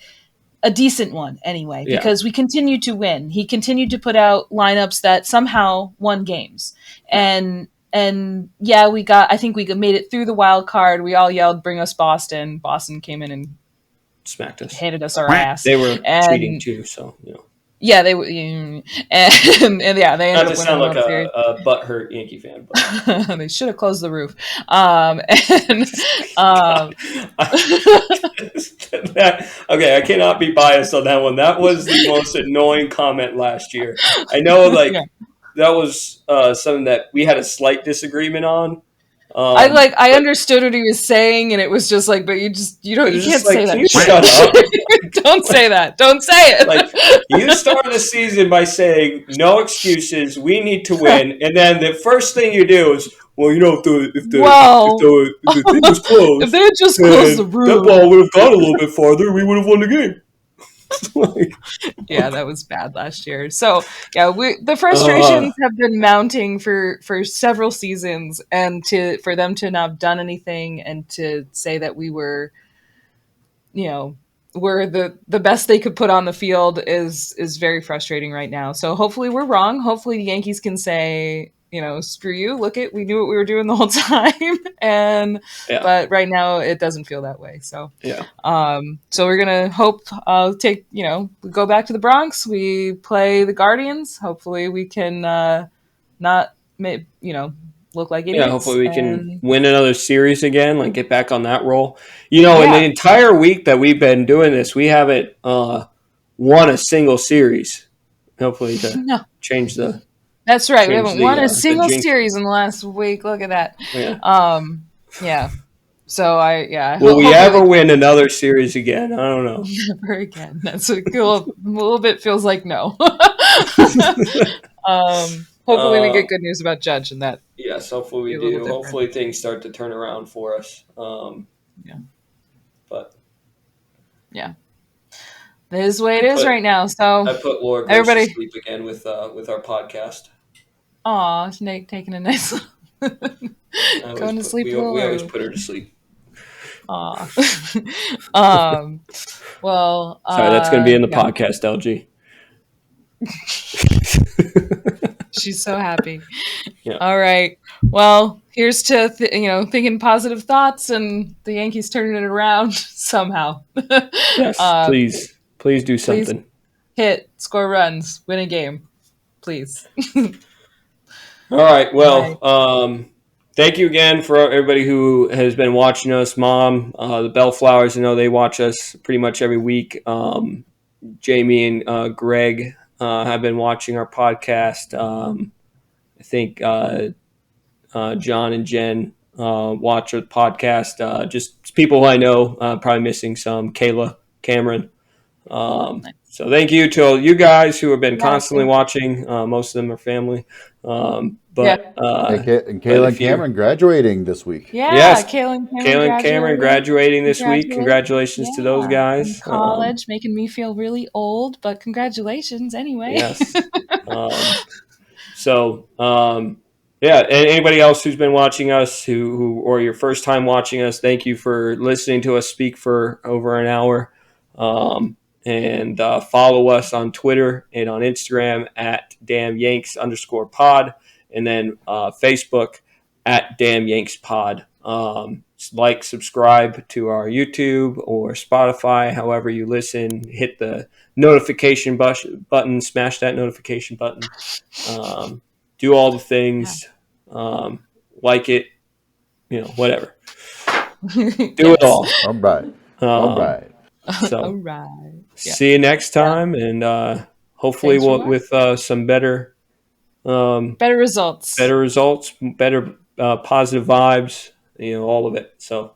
a decent one anyway, Yeah. because we continued to win. He continued to put out lineups that somehow won games. Yeah. And yeah, I think we made it through the wild card. We all yelled, "Bring us Boston." Boston came in and Smacked us. handed us our ass. They were cheating And too, so yeah, they and yeah, they ended Not up to winning sound the like World Series. a butthurt Yankee fan, but They should have closed the roof. And God. Okay, I cannot be biased on that one. That was the most annoying comment last year. I know, yeah. like that was something that we had a slight disagreement on. I But understood what he was saying, and it was just like, but it you was just can't like, say can that you shut up? shit. Don't say that. Don't say Like it. you started the season by saying no excuses, we need to win, and then the first thing you do is, well, Well, if the thing was if closed they had just closed the and that roof. ball would have gone a little bit farther, we would have won the game. Like, Yeah, that was bad last year. So yeah, the uh, frustrations have been mounting for several seasons, and for them to not have done anything and to say that we were the best they could put on the field is very frustrating right now. So hopefully we're wrong. Hopefully the Yankees can say, screw you. Look it, we knew what we were doing the whole time, and yeah, but right now it doesn't feel that way. So yeah, so we're gonna hope we go back to the Bronx. We play the Guardians. Hopefully we can not look like Yeah, idiots. hopefully we can And win another series again, like get back on that roll. In the yeah, entire week that we've been doing this, we haven't won a single series. Hopefully to no, change the that's right. We change haven't won a the single jinx. series in the last week. Look at that. Yeah. Yeah. So Will we hopefully ever we win another series again? I don't know. never again. That's a little bit feels like no. Hopefully we uh, get good news about Judge, and that yes, hopefully be we a little do. different. Hopefully things start to turn around for us. Yeah. But Yeah. It is the way it I is put right now. So I put Laura Grace to everybody, sleep again with our podcast. aw, Snake taking a nice going to sleep a little We always early. put her to sleep. Aw. um. Well. Sorry, that's going to be in the Yeah. podcast, LG. She's so happy. Yeah. All right. Well, here's to thinking positive thoughts and the Yankees turning it around somehow. Yes, uh, please do please something. hit, score runs, win a game, please. All right. All right. Well, thank you again for everybody who has been watching us. Mom, the Bellflowers, they watch us pretty much every week. Jamie and Greg have been watching our podcast. I think John and Jen watch our podcast. Just people who I know, probably missing some. Kayla, Cameron. So thank you to all you guys who have been constantly Yeah. watching. Most of them are family. Yeah. And But Kayla and if you Cameron graduating this week. Yeah. yes, Kayla Kayla and Cameron graduating this week. graduated. Congratulations to those Yeah. From guys. college, making me feel really old, but congratulations anyway. Yes. So, yeah, and anybody else who's been watching us who or your first time watching us, thank you for listening to us speak for over an hour. And follow us on Twitter and on Instagram at damnyanks_pod, and then Facebook at damyankspod. Like, subscribe to our YouTube or Spotify, however you listen. Hit the notification button, smash that notification button. Do all the things, like it, whatever. Do it all. All right. All right. So, All right. Yeah. see you next time, and hopefully Thanks for with some better better results. results, better positive vibes, all of it. So,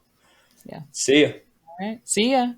Yeah. see ya. All right. See ya.